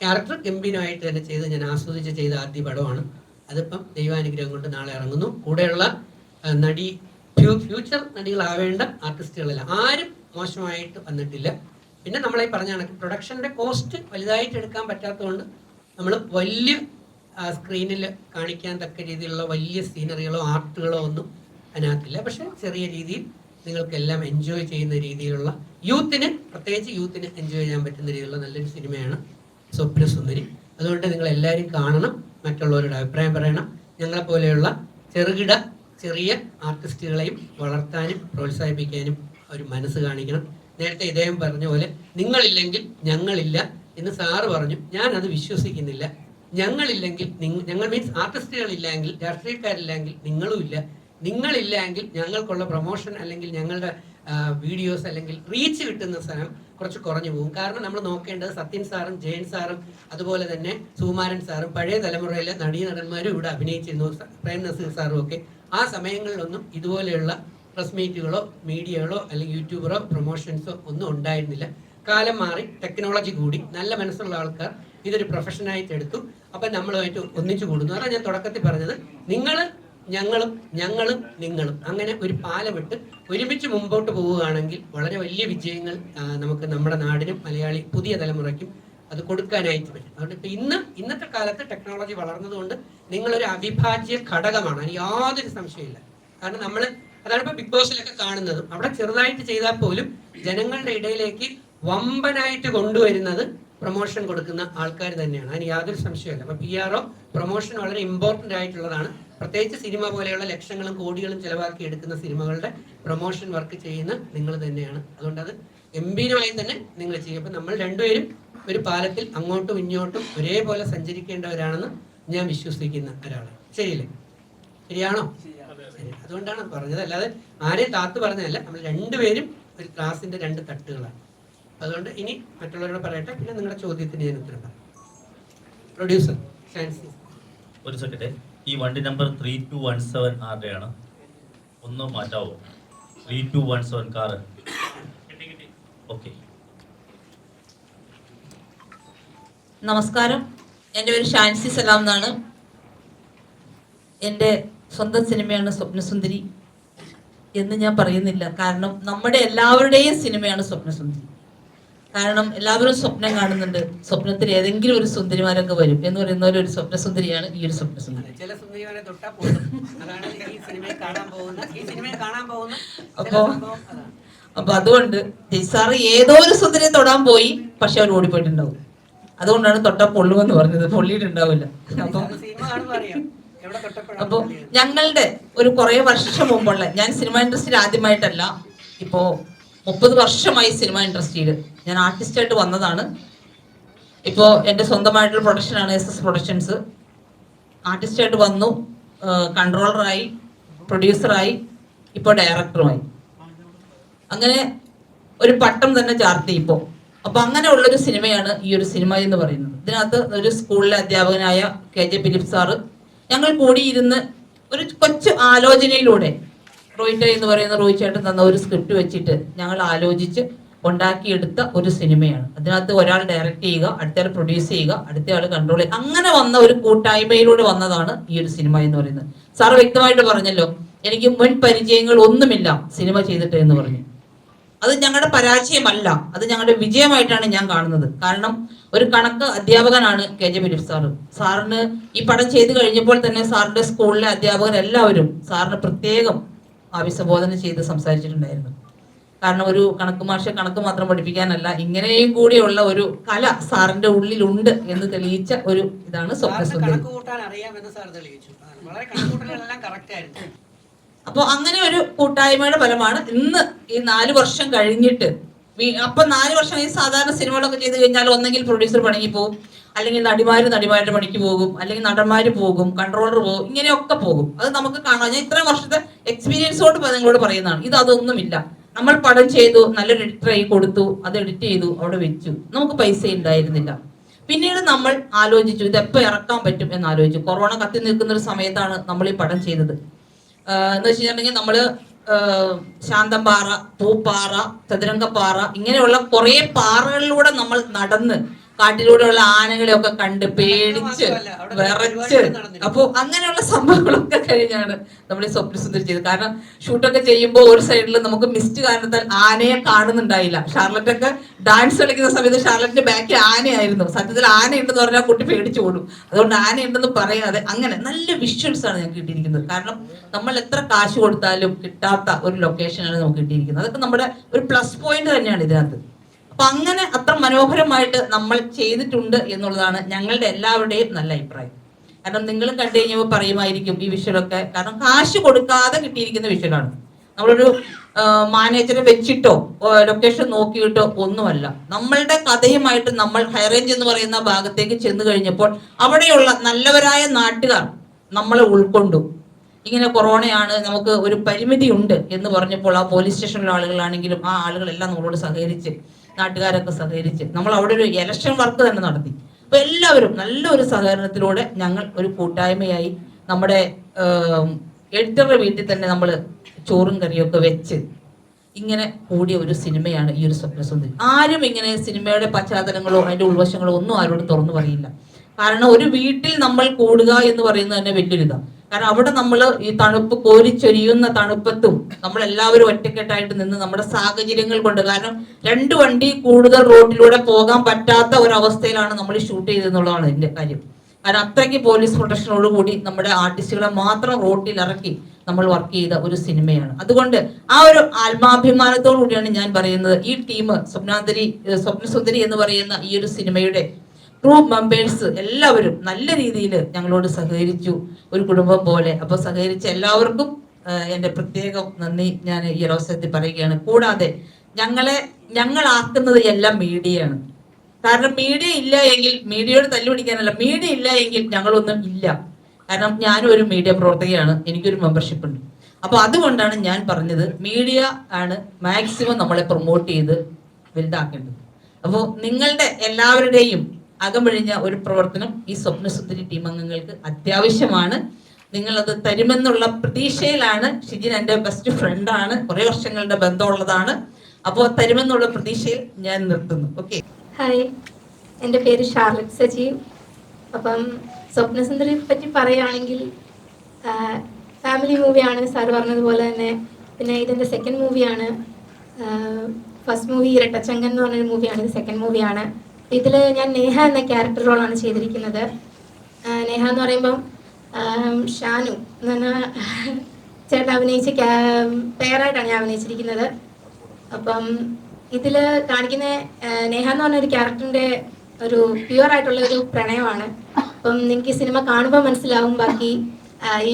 ക്യാരക്ടർ ഗംഭീരമായിട്ട് തന്നെ ചെയ്ത് ഞാൻ ആസ്വദിച്ച് ചെയ്ത ആദ്യ പടമാണ്. അതിപ്പം ദൈവാനുഗ്രഹം കൊണ്ട് നാളെ ഇറങ്ങുന്നു. കൂടെയുള്ള ഫ്യൂച്ചർ നടികളാവേണ്ട ആർട്ടിസ്റ്റുകളല്ല, ആരും മോശമായിട്ട് വന്നിട്ടില്ല. പിന്നെ നമ്മളെ പറഞ്ഞ കണക്ക് പ്രൊഡക്ഷൻ്റെ കോസ്റ്റ് വലുതായിട്ട് എടുക്കാൻ പറ്റാത്തതുകൊണ്ട് നമ്മൾ വലിയ സ്ക്രീനിൽ കാണിക്കാൻ തക്ക രീതിയിലുള്ള വലിയ സീനറികളോ ആർട്ടുകളോ ഒന്നും അതിനകത്തില്ല. പക്ഷെ ചെറിയ രീതിയിൽ നിങ്ങൾക്കെല്ലാം എൻജോയ് ചെയ്യുന്ന രീതിയിലുള്ള പ്രത്യേകിച്ച് യൂത്തിന് എൻജോയ് ചെയ്യാൻ പറ്റുന്ന രീതിയിലുള്ള നല്ലൊരു സിനിമയാണ് സ്വപ്നസുന്ദരി. അതുകൊണ്ട് നിങ്ങൾ എല്ലാവരും കാണണം, മറ്റുള്ളവരുടെ അഭിപ്രായം പറയണം. ഞങ്ങളെപ്പോലെയുള്ള ചെറിയ ആർട്ടിസ്റ്റുകളെയും വളർത്താനും പ്രോത്സാഹിപ്പിക്കാനും ഒരു മനസ്സ് കാണിക്കണം. നേരത്തെ ഇദ്ദേഹം പറഞ്ഞ പോലെ നിങ്ങളില്ലെങ്കിൽ ഞങ്ങളില്ല എന്ന് സാറ് പറഞ്ഞു. ഞാൻ അത് വിശ്വസിക്കുന്നില്ല. ഞങ്ങളില്ലെങ്കിൽ ഞങ്ങൾ മീൻസ് ആർട്ടിസ്റ്റുകളില്ലെങ്കിൽ, രാഷ്ട്രീയക്കാരില്ലെങ്കിൽ നിങ്ങളും ഇല്ല. നിങ്ങളില്ലെങ്കിൽ ഞങ്ങൾക്കുള്ള പ്രൊമോഷൻ അല്ലെങ്കിൽ ഞങ്ങളുടെ വീഡിയോസ് അല്ലെങ്കിൽ റീച്ച് കിട്ടുന്ന സ്ഥലം കുറച്ച് കുറഞ്ഞു പോകും. കാരണം നമ്മൾ നോക്കേണ്ടത് സത്യൻ സാറും ജയൻ സാറും അതുപോലെ തന്നെ സുകുമാരൻ സാറും പഴയ തലമുറയിലെ നടീനടന്മാരും ഇവിടെ അഭിനയിച്ചിരുന്നു, പ്രേം നസീർ സാറും ഒക്കെ. ആ സമയങ്ങളിലൊന്നും ഇതുപോലെയുള്ള പ്രസ് മീറ്റുകളോ മീഡിയകളോ അല്ലെങ്കിൽ യൂട്യൂബറോ പ്രൊമോഷൻസോ ഒന്നും ഉണ്ടായിരുന്നില്ല. കാലം മാറി, ടെക്നോളജി കൂടി, നല്ല മനസ്സുള്ള ആൾക്കാർ ഇതൊരു പ്രൊഫഷനായിട്ട് എടുത്തു. അപ്പം നമ്മളുമായിട്ട് ഒന്നിച്ചു കൂടുന്നു. അതാണ് ഞാൻ തുടക്കത്തിൽ പറഞ്ഞത്. ഞങ്ങളും നിങ്ങളും അങ്ങനെ ഒരു പാലമിട്ട് ഒരുമിച്ച് മുമ്പോട്ട് പോവുകയാണെങ്കിൽ വളരെ വലിയ വിജയങ്ങൾ നമുക്ക് നമ്മുടെ നാടിനും മലയാളി പുതിയ തലമുറയ്ക്കും അത് കൊടുക്കാനായിട്ട് പറ്റും. അതുകൊണ്ട് ഇപ്പം ഇന്നത്തെ കാലത്ത് ടെക്നോളജി വളർന്നതുകൊണ്ട് നിങ്ങളൊരു അവിഭാജ്യ ഘടകമാണ്, അതിന് യാതൊരു സംശയമില്ല. കാരണം അതാണ് ഇപ്പോൾ ബിഗ് ബോസിലൊക്കെ കാണുന്നതും. അവിടെ ചെറുതായിട്ട് ചെയ്താൽ പോലും ജനങ്ങളുടെ ഇടയിലേക്ക് വമ്പനായിട്ട് കൊണ്ടുവരുന്നത് പ്രൊമോഷൻ കൊടുക്കുന്ന ആൾക്കാർ തന്നെയാണ്, അതിന് യാതൊരു സംശയമില്ല. അപ്പോൾ PR പ്രൊമോഷൻ വളരെ ഇമ്പോർട്ടൻ്റ് ആയിട്ടുള്ളതാണ്. പ്രത്യേകിച്ച് സിനിമ പോലെയുള്ള ലക്ഷങ്ങളും കോടികളും ചിലവാക്കി എടുക്കുന്ന സിനിമകളുടെ പ്രൊമോഷൻ വർക്ക് ചെയ്യുന്ന നിങ്ങൾ തന്നെയാണ്. അതുകൊണ്ട് അത് ഗംഭീരമായി തന്നെ നിങ്ങൾ ചെയ്യും. അപ്പം നമ്മൾ രണ്ടുപേരും ഒരു പാലത്തിൽ അങ്ങോട്ടും ഇങ്ങോട്ടും ഒരേപോലെ സഞ്ചരിക്കേണ്ടവരാണെന്ന് ഞാൻ വിശ്വസിക്കുന്ന ഒരാളാണ്. ശരിയല്ലേ? ശരിയാണോ? ശരി. അതുകൊണ്ടാണ് പറഞ്ഞത്, അല്ലാതെ ആരെയും താത്ത് പറഞ്ഞതല്ല. നമ്മൾ രണ്ടുപേരും ഒരു ക്ലാസിന്റെ രണ്ട് തട്ടുകളാണ്. അതുകൊണ്ട് ഇനി മറ്റുള്ളവരോട് പറയട്ടെ, പിന്നെ നിങ്ങളുടെ ചോദ്യത്തിന് ഞാൻ ഉത്തരം പറയാം. പ്രൊഡ്യൂസർ ഷാൻസി. ഒരു സെക്കൻഡ്, ഈ വണ്ടി നമ്പർ 3217 ആരുടെയാണ്? ഒന്ന് മാറ്റാവോ? 3217 കാറ്. ഓക്കെ. നമസ്കാരം, എൻ്റെ പേര് ഷാൻസി സലാം എന്നാണ്. എൻ്റെ സ്വന്തം സിനിമയാണ് സ്വപ്നസുന്ദരി എന്ന് ഞാൻ പറയുന്നില്ല. കാരണം നമ്മുടെ എല്ലാവരുടെയും സിനിമയാണ് സ്വപ്നസുന്ദരി. കാരണം എല്ലാവരും സ്വപ്നം കാണുന്നുണ്ട്, സ്വപ്നത്തിൽ ഏതെങ്കിലും ഒരു സുന്ദരിമാരൊക്കെ വരും എന്ന് പറയുന്ന ഒരു സ്വപ്നസുന്ദരിയാണ് ഈ ഒരു സ്വപ്നസുന്ദരി. ചില സുന്ദരിമാരെ തൊട്ടാ പോകും. അതാണ് ഈ സിനിമയെ കാണാൻ പോകുന്ന അപ്പൊ അതുകൊണ്ട് ജയ്സാറ് ഏതോ ഒരു സുന്ദരിയെ തൊടാൻ പോയി, പക്ഷെ അവർ ഓടിപ്പോയിട്ടുണ്ടാവും. അതുകൊണ്ടാണ് തൊട്ടാ പൊള്ളുമെന്ന് പറഞ്ഞത്, പൊള്ളിയിട്ടുണ്ടാവില്ല. അപ്പൊ ഞങ്ങളുടെ ഒരു കുറെ വർഷം മുമ്പുള്ള, ഞാൻ സിനിമ ഇൻഡസ്ട്രിയിൽ ആദ്യമായിട്ടല്ല, ഇപ്പോ 30 വർഷമായി സിനിമ ഇൻഡസ്ട്രിയിൽ. ഞാൻ ആർട്ടിസ്റ്റായിട്ട് വന്നതാണ്. ഇപ്പോൾ എൻ്റെ സ്വന്തമായിട്ടുള്ള പ്രൊഡക്ഷനാണ് SS പ്രൊഡക്ഷൻസ്. ആർട്ടിസ്റ്റായിട്ട് വന്നു, കൺട്രോളറായി, പ്രൊഡ്യൂസറായി, ഇപ്പോൾ ഡയറക്ടറുമായി. അങ്ങനെ ഒരു പട്ടം തന്നെ ചാർത്തി ഇപ്പോൾ. അപ്പോൾ അങ്ങനെയുള്ളൊരു സിനിമയാണ് ഈ ഒരു സിനിമ എന്ന് പറയുന്നത്. ഇതിനകത്ത് ഒരു സ്കൂളിലെ അധ്യാപകനായ KJ ഫിലിപ്പ് സാറ് ഞങ്ങൾ കൂടിയിരുന്ന് ഒരു കൊച്ചു ആലോചനയിലൂടെ റോയിറ്റ എന്ന് പറയുന്ന റോയി ചേട്ടൻ തന്ന ഒരു സ്ക്രിപ്റ്റ് വെച്ചിട്ട് ഞങ്ങൾ ആലോചിച്ച് ഉണ്ടാക്കിയെടുത്ത ഒരു സിനിമയാണ്. അതിനകത്ത് ഒരാൾ ഡയറക്റ്റ് ചെയ്യുക, അടുത്തയാൾ പ്രൊഡ്യൂസ് ചെയ്യുക, അടുത്തയാൾ കൺട്രോൾ ചെയ്യുക, അങ്ങനെ വന്ന ഒരു കൂട്ടായ്മയിലൂടെ വന്നതാണ് ഈ ഒരു സിനിമ എന്ന് പറയുന്നത്. സാറ് വ്യക്തമായിട്ട് പറഞ്ഞല്ലോ, എനിക്ക് മുൻ പരിചയങ്ങൾ ഒന്നുമില്ല സിനിമ ചെയ്തിട്ട് എന്ന് പറഞ്ഞു. അത് ഞങ്ങളുടെ പരാജയമല്ല, അത് ഞങ്ങളുടെ വിജയമായിട്ടാണ് ഞാൻ കാണുന്നത്. കാരണം ഒരു കണക്ക് അധ്യാപകനാണ് KJ ഫിലിപ്പ് സാറ്. സാറിന് ഈ പടം ചെയ്തു കഴിഞ്ഞപ്പോൾ തന്നെ സാറിന്റെ സ്കൂളിലെ അധ്യാപകരെല്ലാവരും സാറിന് പ്രത്യേകം അഭിസംബോധന ചെയ്ത് സംസാരിച്ചിട്ടുണ്ടായിരുന്നു. കാരണം ഒരു കണക്ക് മാഷെ കണക്ക് മാത്രം പഠിപ്പിക്കാനല്ല, ഇങ്ങനെയും കൂടിയുള്ള ഒരു കല സാറിന്റെ ഉള്ളിലുണ്ട് എന്ന് തെളിയിച്ച ഒരു ഇതാണ് സ്വപ്നസുന്ദരി. അപ്പോൾ അങ്ങനെ ഒരു കൂട്ടായ്മയുടെ ഫലമാണ് ഇന്ന് ഈ 4 വർഷം കഴിഞ്ഞിട്ട്. അപ്പൊ 4 വർഷം ഈ സാധാരണ സിനിമകളൊക്കെ ചെയ്ത് കഴിഞ്ഞാൽ ഒന്നെങ്കിൽ പ്രൊഡ്യൂസർ പണിക്ക് പോകും, അല്ലെങ്കിൽ നടിമാരുടെ പണിക്ക് പോകും, അല്ലെങ്കിൽ നടന്മാര് പോകും, കൺട്രോളർ പോകും, ഇങ്ങനെയൊക്കെ പോകും. അത് നമുക്ക് കാണാം. ഞാൻ ഇത്രയും വർഷത്തെ എക്സ്പീരിയൻസോട് നിങ്ങളോട് പറയുന്നതാണ്. അതൊന്നുമില്ല. നമ്മൾ പടം ചെയ്തു, നല്ലൊരു എഡിറ്ററായി കൊടുത്തു, അത് എഡിറ്റ് ചെയ്തു, അവിടെ വെച്ചു, നമുക്ക് പൈസ ഉണ്ടായിരുന്നില്ല. പിന്നീട് നമ്മൾ ആലോചിച്ചു ഇത് എപ്പോൾ ഇറക്കാൻ പറ്റും എന്ന് ആലോചിച്ചു. കൊറോണ കത്തി നിൽക്കുന്ന ഒരു സമയത്താണ് നമ്മൾ ഈ പടം ചെയ്തത്. എന്ന് വെച്ചിട്ടുണ്ടെങ്കിൽ നമ്മള് ശാന്തംപാറ, പൂപ്പാറ, ചതുരംഗപ്പാറ, ഇങ്ങനെയുള്ള കുറെ പാറകളിലൂടെ നമ്മൾ നടന്ന് കാട്ടിലൂടെയുള്ള ആനകളെയൊക്കെ കണ്ട് പേടിച്ച് വിറച്ച്, അപ്പൊ അങ്ങനെയുള്ള സംഭവങ്ങളൊക്കെ കഴിഞ്ഞാണ് നമ്മൾ ഈ സ്വപ്നസുന്ദരി ചെയ്തത്. കാരണം ഷൂട്ടൊക്കെ ചെയ്യുമ്പോൾ ഒരു സൈഡിൽ നമുക്ക് മിസ്റ്റ് കാരണത്താൽ ആനയെ കാണുന്നുണ്ടായില്ല. ഷാർലറ്റൊക്കെ ഡാൻസ് കളിക്കുന്ന സമയത്ത് ഷാർലറ്റിന്റെ ബാക്കിൽ ആനയായിരുന്നു. സത്യത്തിൽ ആനയുണ്ടെന്ന് പറഞ്ഞാൽ കുട്ടി പേടിച്ചു ഓടും. അതുകൊണ്ട് ആനയുണ്ടെന്ന് പറയാതെ അങ്ങനെ നല്ല വിഷ്വൽസ് ആണ് ഞങ്ങൾക്ക് കിട്ടിയിരിക്കുന്നത്. കാരണം നമ്മൾ എത്ര കാശ് കൊടുത്താലും കിട്ടാത്ത ഒരു ലൊക്കേഷനാണ് നമുക്ക് കിട്ടിയിരിക്കുന്നത്. അതൊക്കെ നമ്മുടെ ഒരു പ്ലസ് പോയിന്റ് തന്നെയാണ് ഇതിനകത്ത്. അപ്പൊ അങ്ങനെ അത്ര മനോഹരമായിട്ട് നമ്മൾ ചെയ്തിട്ടുണ്ട് എന്നുള്ളതാണ് ഞങ്ങളുടെ എല്ലാവരുടെയും നല്ല അഭിപ്രായം. കാരണം നിങ്ങളും കണ്ടു കഴിഞ്ഞപ്പോൾ പറയുമായിരിക്കും ഈ വിഷ്വലൊക്കെ, കാരണം കാശ് കൊടുക്കാതെ കിട്ടിയിരിക്കുന്ന വിഷ്വലാണ്. നമ്മളൊരു മാനേജറെ വെച്ചിട്ടോ ലൊക്കേഷൻ നോക്കിയിട്ടോ ഒന്നുമല്ല. നമ്മളുടെ കഥയുമായിട്ട് നമ്മൾ ഹൈറേഞ്ച് എന്ന് പറയുന്ന ഭാഗത്തേക്ക് ചെന്ന് കഴിഞ്ഞപ്പോൾ അവിടെയുള്ള നല്ലവരായ നാട്ടുകാർ നമ്മളെ ഉൾക്കൊണ്ടു. ഇങ്ങനെ കൊറോണയാണ്, നമുക്ക് ഒരു പരിമിതി ഉണ്ട് എന്ന് പറഞ്ഞപ്പോൾ ആ പോലീസ് സ്റ്റേഷനിലെ ആളുകളാണെങ്കിലും ആ ആളുകളെല്ലാം നമ്മളോട് സഹകരിച്ച്, നാട്ടുകാരൊക്കെ സഹകരിച്ച് നമ്മൾ അവിടെ ഒരു ഇലക്ഷൻ വർക്ക് തന്നെ നടത്തി. അപ്പൊ എല്ലാവരും നല്ലൊരു സഹകരണത്തിലൂടെ ഞങ്ങൾ ഒരു കൂട്ടായ്മയായി നമ്മുടെ എഡിറ്ററുടെ വീട്ടിൽ തന്നെ നമ്മൾ ചോറും കറിയൊക്കെ വെച്ച് ഇങ്ങനെ കൂടിയ ഒരു സിനിമയാണ് ഈ ഒരു സ്വപ്നസുന്ദരി. ആരും ഇങ്ങനെ സിനിമയുടെ പശ്ചാത്തലങ്ങളോ അതിന്റെ ഉൾവശങ്ങളോ ഒന്നും ആരോട് തുറന്നു പറയില്ല. കാരണം ഒരു വീട്ടിൽ നമ്മൾ കൂടുക എന്ന് പറയുന്നത് തന്നെ വലിയൊരിതാണ്. കാരണം അവിടെ നമ്മൾ ഈ തണുപ്പ് കോരിച്ചൊരിയുന്ന തണുപ്പത്തും നമ്മൾ എല്ലാവരും ഒറ്റക്കെട്ടായിട്ട് നിന്ന് നമ്മുടെ സാഹചര്യങ്ങൾ കൊണ്ട്, കാരണം 2 വണ്ടി കൂടുതൽ റോഡിലൂടെ പോകാൻ പറ്റാത്ത ഒരവസ്ഥയിലാണ് നമ്മൾ ഷൂട്ട് ചെയ്തെന്നുള്ളതാണ് ഇതിന്റെ കാര്യം. കാരണം അത്രയ്ക്ക് പോലീസ് പ്രൊട്ടക്ഷനോട് കൂടി നമ്മുടെ ആർട്ടിസ്റ്റുകളെ മാത്രം റോഡിൽ ഇറക്കി നമ്മൾ വർക്ക് ചെയ്ത ഒരു സിനിമയാണ്. അതുകൊണ്ട് ആ ഒരു ആത്മാഭിമാനത്തോടു കൂടിയാണ് ഞാൻ പറയുന്നത്, ഈ ടീം സ്വപ്നസുന്ദരി എന്ന് പറയുന്ന ഈ ഒരു സിനിമയുടെ ക്രൂ മെമ്പേഴ്സ് എല്ലാവരും നല്ല രീതിയിൽ ഞങ്ങളോട് സഹകരിച്ചു, ഒരു കുടുംബം പോലെ. അപ്പൊ സഹകരിച്ച എല്ലാവർക്കും എൻ്റെ പ്രത്യേകം നന്ദി ഞാൻ ഈ അവസരത്തിൽ പറയുകയാണ്. കൂടാതെ ഞങ്ങളാക്കുന്നത് എല്ലാം മീഡിയയാണ്. കാരണം മീഡിയ ഇല്ല എങ്കിൽ, മീഡിയയോട് തല്ലുപിടിക്കാനല്ല, മീഡിയ ഇല്ല എങ്കിൽ ഞങ്ങളൊന്നും ഇല്ല. കാരണം ഞാനും ഒരു മീഡിയ പ്രവർത്തകയാണ്, എനിക്കൊരു മെമ്പർഷിപ്പ് ഉണ്ട്. അപ്പൊ അതുകൊണ്ടാണ് ഞാൻ പറഞ്ഞത് മീഡിയ ആണ് മാക്സിമം നമ്മളെ പ്രൊമോട്ട് ചെയ്ത് വലുതാക്കേണ്ടത്. അപ്പോൾ നിങ്ങളുടെ എല്ലാവരുടെയും അകമഴിഞ്ഞ ഒരു പ്രവർത്തനം ഈ സ്വപ്നസുന്ദരി ടീം അംഗങ്ങൾക്ക് അത്യാവശ്യമാണ്. നിങ്ങളത് തരുമെന്നുള്ള പ്രതീക്ഷയിലാണ്. ഷിജിൻ എൻ്റെ ബെസ്റ്റ് ഫ്രണ്ടാണ്, കുറെ വർഷങ്ങളുടെ ബന്ധമുള്ളതാണ്. അപ്പോൾ തരുമെന്നുള്ള പ്രതീക്ഷയിൽ ഞാൻ നിർത്തുന്നു. ഓക്കെ. ഹായ്, എൻ്റെ പേര് ഷാർലറ്റ് സജീവ്. അപ്പം സ്വപ്നസുന്ദരിയെ പറ്റി പറയുകയാണെങ്കിൽ ഫാമിലി മൂവിയാണ്, സാർ പറഞ്ഞതുപോലെ തന്നെ. പിന്നെ ഇതെൻ്റെ സെക്കൻഡ് മൂവിയാണ്. ഫസ്റ്റ് മൂവി ഇരട്ടച്ചങ്കൻ എന്ന് പറഞ്ഞൊരു മൂവിയാണ്, ഇത് സെക്കൻഡ് മൂവിയാണ്. ഇതിൽ ഞാൻ നേഹ എന്ന ക്യാരക്ടർ റോളാണ് ചെയ്തിരിക്കുന്നത്. നേഹ എന്ന് പറയുമ്പം ഷാനു എന്ന് പറഞ്ഞാൽ ചേട്ടൻ അഭിനയിച്ച പേരായിട്ടാണ് ഞാൻ അഭിനയിച്ചിരിക്കുന്നത്. അപ്പം ഇതിൽ കാണിക്കുന്ന നേഹ എന്ന് പറഞ്ഞൊരു ക്യാരക്ടറിൻ്റെ ഒരു പ്യുവർ ആയിട്ടുള്ള ഒരു പ്രണയമാണ്. അപ്പം നിങ്ങൾക്ക് ഈ സിനിമ കാണുമ്പോൾ മനസ്സിലാവും ബാക്കി ഈ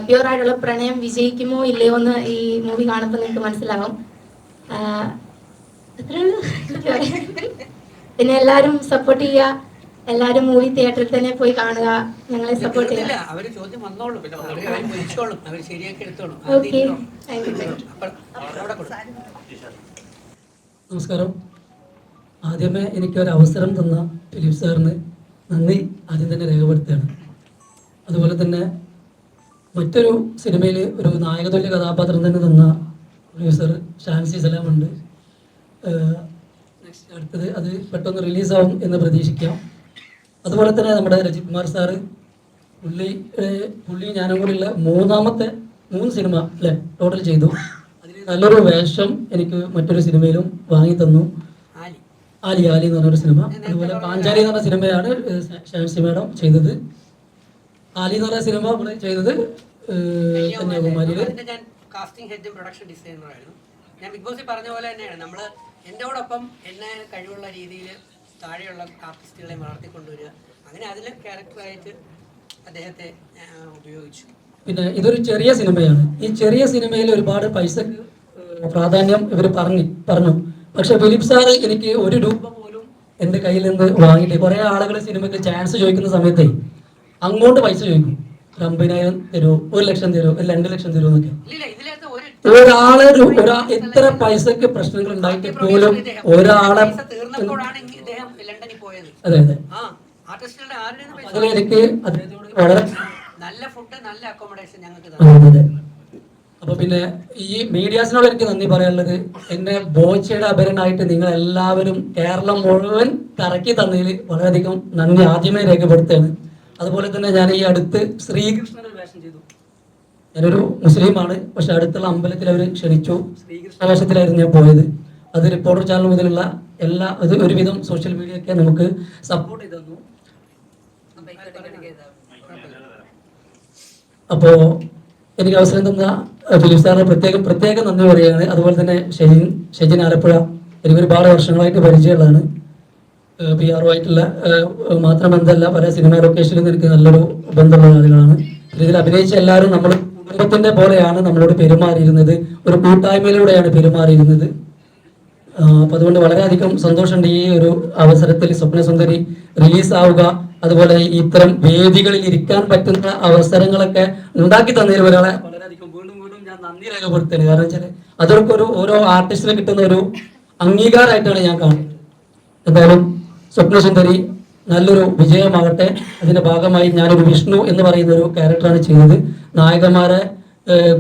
പ്യുവർ ആയിട്ടുള്ള പ്രണയം വിജയിക്കുമോ ഇല്ലയോ എന്ന് ഈ മൂവി കാണുമ്പോൾ നിങ്ങൾക്ക് മനസ്സിലാവും. അത്രയുള്ളൂ. പിന്നെ എല്ലാവരും സപ്പോർട്ട് ചെയ്യുക, എല്ലാവരും മൂവി തിയേറ്ററിൽ തന്നെ പോയി കാണുക, ഞങ്ങളെ സപ്പോർട്ട് ചെയ്യുക. Okay, thank you. നമസ്കാരം. ആദ്യമേ എനിക്കൊരു അവസരം തന്ന ഫിലിപ്പ് സാറിന് നന്ദി ആദ്യം തന്നെ രേഖപ്പെടുത്തുകയാണ്. അതുപോലെ തന്നെ മറ്റൊരു സിനിമയിൽ ഒരു നായകതുല്യ കഥാപാത്രം തന്നെ തന്ന പ്രൊഡ്യൂസർ ഷാൻസി സലാമുണ്ട്. അടുത്തത് അത് പെട്ടെന്ന് റിലീസാവും എന്ന് പ്രതീക്ഷിക്കാം. അതുപോലെ തന്നെ നമ്മുടെ രജിത് കുമാർ സാറ്, പുള്ളി ഞാനും കൂടിയുള്ള മൂന്നാമത്തെ 3 സിനിമ അല്ലേ ടോട്ടൽ ചെയ്തു. അതിൽ നല്ലൊരു വേഷം എനിക്ക് മറ്റൊരു സിനിമയിലും വാങ്ങി തന്നു. ആലി എന്ന് പറഞ്ഞൊരു സിനിമ. അതുപോലെ പാഞ്ചാലി എന്ന് പറഞ്ഞ സിനിമയാണ് ഷാൻസി മാഡം ചെയ്തത്. ആലി എന്ന് പറഞ്ഞ സിനിമ നമ്മൾ ചെയ്തത് കന്യാകുമാരിയിൽ. കാസ്റ്റിംഗ് ഹെഡും പ്രൊഡക്ഷൻ ഡിസൈനറായിരുന്നു. ഞാൻ ബിഗ് ബോസിൽ പറഞ്ഞ പോലെ തന്നെയാണ്, നമ്മൾ എന്നോടൊപ്പം എന്നെ കഴിവുള്ള രീതിയിൽ താഴെയുള്ള ആർട്ടിസ്റ്റുകളെ വളർത്തിക്കൊണ്ടുവരിക, അങ്ങനെ അതിൽ ക്യാരക്ടറായിട്ട് അദ്ദേഹത്തെ ഉപയോഗിച്ചു. പിന്നെ ഇതൊരു ചെറിയ സിനിമയാണ്. ഈ ചെറിയ സിനിമയിൽ ഒരുപാട് പൈസക്ക് പ്രാധാന്യം ഇവർ പറഞ്ഞു. പക്ഷെ ഫിലിപ്പ് സാറ് എനിക്ക് 1 രൂപ പോലും എൻ്റെ കയ്യിൽ നിന്ന് വാങ്ങിയിട്ട്, കുറേ ആളുകൾ സിനിമയ്ക്ക് ചാൻസ് ചോദിക്കുന്ന സമയത്തേ അങ്ങോട്ട് പൈസ ചോദിക്കും. 50,000 തരുമോ, 1 ലക്ഷം തരുമോ, 2 ലക്ഷം തരുമോ എന്നൊക്കെ. എത്ര പൈസക്ക് പ്രശ്നങ്ങൾ ഉണ്ടായിട്ട് പോലും ഒരാളെ അതെ അതിലെനിക്ക് അദ്ദേഹത്തോട് വളരെ അതെ. അപ്പൊ പിന്നെ ഈ മീഡിയാസിനോട് എനിക്ക് നന്ദി പറയാനുള്ളത്, എന്നെ ബോച്ചയുടെ അപരനായിട്ട് നിങ്ങൾ എല്ലാവരും കേരളം മുഴുവൻ കറക്കി തന്നതിൽ വളരെയധികം നന്ദി ആദ്യമേ രേഖപ്പെടുത്തുകയാണ്. അതുപോലെ തന്നെ ഞാൻ ഈ അടുത്ത് ശ്രീകൃഷ്ണന്റെ വേഷം ചെയ്തു. ഞാനൊരു മുസ്ലിമാണ്, പക്ഷെ അടുത്തുള്ള അമ്പലത്തിൽ അവർ ക്ഷണിച്ചു. ശ്രീകൃഷ്ണ വേഷത്തിലായിരുന്നു ഞാൻ പോയത്. അത് റിപ്പോർട്ടർ ചാനൽ മുതലുള്ള അത് ഒരുവിധം സോഷ്യൽ മീഡിയ ഒക്കെ നമുക്ക് സപ്പോർട്ട് ചെയ്തു തന്നു. അപ്പോൾ എനിക്ക് അവസരം തന്ന ഫിലിപ്പ് സാറിന് പ്രത്യേകം നന്ദി പറയുകയാണ്. അതുപോലെ തന്നെ ഷെജിൻ ആലപ്പുഴ എനിക്ക് ഒരുപാട് വർഷങ്ങളായിട്ട് പരിചയമുള്ളതാണ്. PR ആയിട്ടുള്ള മാത്രം ബന്ധമല്ല, പല സിനിമ ലൊക്കേഷനിൽ എനിക്ക് നല്ലൊരു ബന്ധമുള്ള ആളുകളാണ്. ഇതിൽ അഭിനയിച്ച എല്ലാവരും നമ്മൾ കുടുംബത്തിന്റെ പോലെയാണ് നമ്മളോട് പെരുമാറിയിരുന്നത്, ഒരു കൂട്ടായ്മയിലൂടെയാണ് പെരുമാറിയിരുന്നത്. അപ്പം അതുകൊണ്ട് വളരെയധികം സന്തോഷമുണ്ട് ഈ ഒരു അവസരത്തിൽ സ്വപ്നസുന്ദരി റിലീസാവുക, അതുപോലെ ഇത്തരം വേദികളിൽ ഇരിക്കാൻ പറ്റുന്ന അവസരങ്ങളൊക്കെ ഉണ്ടാക്കി തന്നതിൽ ഒരാളെ വളരെയധികം വീണ്ടും വീണ്ടും ഞാൻ നന്ദി രേഖപ്പെടുത്തുന്നത്. കാരണം വെച്ചാൽ അതൊക്കെ ഓരോ ആർട്ടിസ്റ്റിന് കിട്ടുന്ന ഒരു അംഗീകാരമായിട്ടാണ് ഞാൻ കാണുന്നത്. എന്തായാലും സ്വപ്നസുന്ദരി നല്ലൊരു വിജയമാകട്ടെ. അതിന്റെ ഭാഗമായി ഞാനൊരു വിഷ്ണു എന്ന് പറയുന്ന ഒരു ക്യാരക്ടറാണ് ചെയ്തത്. നായകന്മാരെ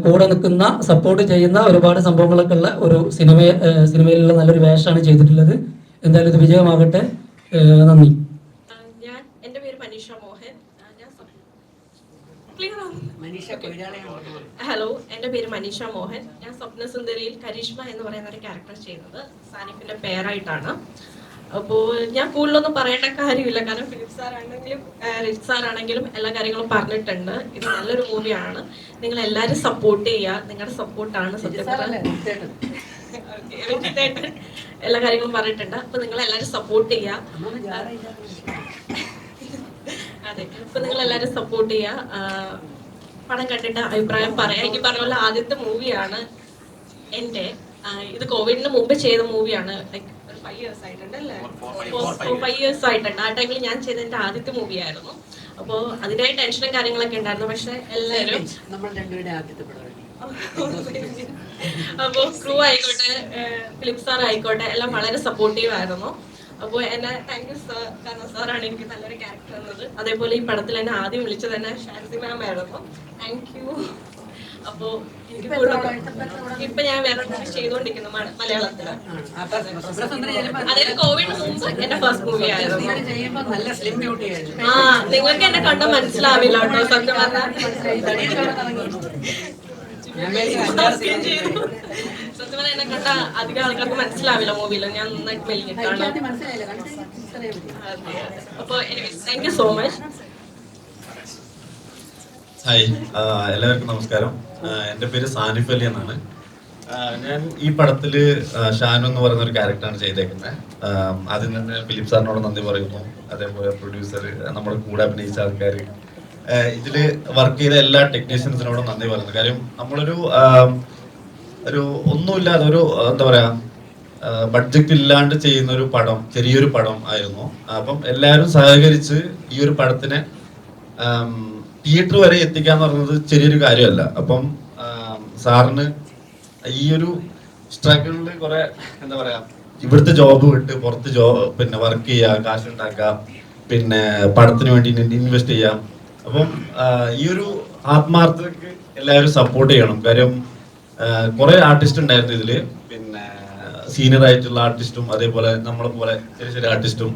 കൂടെ നിൽക്കുന്ന സപ്പോർട്ട് ചെയ്യുന്ന ഒരുപാട് സംഭവങ്ങളൊക്കെ ഉള്ള ഒരു സിനിമയിലുള്ള നല്ലൊരു വേഷമാണ് ചെയ്തിട്ടുള്ളത്. എന്തായാലും ഇത് വിജയമാകട്ടെ. നന്ദി. എൻ്റെ പേര് മനീഷ മോഹൻ. ഹലോ, എൻ്റെ പേര് മനീഷ മോഹൻ. ഞാൻ സ്വപ്നസുന്ദരിയിൽ കരീഷ്മ എന്ന് പറയുന്ന ഒരു ക്യാരക്ടർ ചെയ്യുന്നത് സാനിഫിന്റെ പേരായിട്ടാണ്. അപ്പോൾ ഞാൻ കൂടുതലൊന്നും പറയേണ്ട കാര്യമില്ല, കാരണം ഫിലിപ്പ് സാറാണെങ്കിലും റിച്ച് സാറാണെങ്കിലും എല്ലാ കാര്യങ്ങളും പറഞ്ഞിട്ടുണ്ട്. ഇത് നല്ലൊരു മൂവിയാണ്, നിങ്ങൾ എല്ലാവരും സപ്പോർട്ട് ചെയ്യുക. നിങ്ങളുടെ സപ്പോർട്ടാണ് സത്യം എല്ലാ കാര്യങ്ങളും പറഞ്ഞിട്ടുണ്ട്. അപ്പൊ നിങ്ങൾ എല്ലാവരും സപ്പോർട്ട് ചെയ്യുക. അതെ, അപ്പൊ നിങ്ങൾ എല്ലാവരും സപ്പോർട്ട് ചെയ്യുക. പടം കണ്ടിട്ട് അഭിപ്രായം പറയാം. എനിക്ക് പറഞ്ഞ പോലെ ആദ്യത്തെ മൂവിയാണ് എൻ്റെ. ഇത് കോവിഡിന് മുമ്പ് ചെയ്ത മൂവിയാണ്. ലൈക്ക് 5 years ആയിട്ടുണ്ട് അല്ലേ? 5 years ആയിട്ടുണ്ട്. ആ ടൈമിൽ ഞാൻ ചെയ്ത എൻ്റെ ആദ്യത്തെ മൂവിയായിരുന്നു. അപ്പോൾ അതിൻ്റെതായ ടെൻഷനും കാര്യങ്ങളൊക്കെ ഉണ്ടായിരുന്നു. പക്ഷെ എല്ലാവരും അപ്പോൾ ക്രൂ ആയിക്കോട്ടെ, ഫിലിപ്പ് സാർ ആയിക്കോട്ടെ, എല്ലാം വളരെ സപ്പോർട്ടീവ് ആയിരുന്നു. അപ്പോൾ എന്നെ താങ്ക് യു സാർ, കാരണം സാറാണ് എനിക്ക് നല്ലൊരു ക്യാരക്ടർ തന്നത്. അതേപോലെ ഈ പടത്തിൽ എന്നെ ആദ്യം വിളിച്ചത് തന്നെ ഷാൻസി മാം ആയിരുന്നു. Thank you. അപ്പോൾ എനിക്ക് ഇപ്പൊ ഞാൻ വേറെ ചെയ്തുകൊണ്ടിരിക്കുന്നു മലയാളത്തില്. അതായത് കോവിഡ് മുമ്പ് എന്റെ ഫസ്റ്റ് മൂവി ആയിരുന്നു. നിങ്ങൾക്ക് എന്നെ കണ്ട മനസ്സിലാവില്ല കേട്ടോ, സത്യം പറഞ്ഞാൽ. സത്യം പറഞ്ഞാൽ എന്നെ കണ്ട അധികം ആൾക്കാർക്ക് മനസ്സിലാവില്ല മൂവിയിൽ. ഞാൻ നന്നായിട്ട് മെലിഞ്ഞിട്ടാണ്. അപ്പൊ thank you so much. Hi, എല്ലാവർക്കും നമസ്കാരം. എൻ്റെ പേര് സാനിഫ് അലി എന്നാണ്. ഞാൻ ഈ പടത്തില് ഷാനു എന്ന് പറയുന്ന ഒരു ക്യാരക്ടറാണ് ചെയ്തേക്കുന്നത്. ആദ്യം തന്നെ ഫിലിപ്പ് സാറിനോട് നന്ദി പറയുന്നു. അതേപോലെ പ്രൊഡ്യൂസർ, നമ്മുടെ കൂടെ അഭിനയിച്ച ആൾക്കാർ, ഇതില് വർക്ക് ചെയ്ത എല്ലാ ടെക്നീഷ്യൻസിനോടും നന്ദി പറയുന്നു. കാര്യം നമ്മളൊരു ഒന്നുമില്ലാതെ ഒരു എന്താ പറയാ ബഡ്ജറ്റ് ഇല്ലാണ്ട് ചെയ്യുന്ന ഒരു പടം, ചെറിയൊരു പടം ആയിരുന്നു. അപ്പം എല്ലാവരും സഹകരിച്ച് ഈ ഒരു പടത്തിനെ തിയേറ്റർ വരെ എത്തിക്കാന്ന് പറയുന്നത് ചെറിയൊരു കാര്യമല്ല. അപ്പം സാറിന് ഈ ഒരു സ്ട്രഗിളിൽ കുറെ എന്താ പറയാ, ഇവിടുത്തെ ജോബ് വിട്ട് പുറത്ത് പിന്നെ വർക്ക് ചെയ്യുക, കാശുണ്ടാക്കുക, പിന്നെ പടത്തിന് വേണ്ടി ഇൻവെസ്റ്റ് ചെയ്യാം. അപ്പം ഈ ഒരു ആത്മാർത്ഥതയ്ക്ക് എല്ലാവരും സപ്പോർട്ട് ചെയ്യണം. കാര്യം കുറെ ആർട്ടിസ്റ്റ് ഉണ്ടായിരുന്നു ഇതില്, പിന്നെ സീനിയർ ആയിട്ടുള്ള ആർട്ടിസ്റ്റും അതേപോലെ നമ്മളെ പോലെ ചെറിയ ചെറിയ ആർട്ടിസ്റ്റും.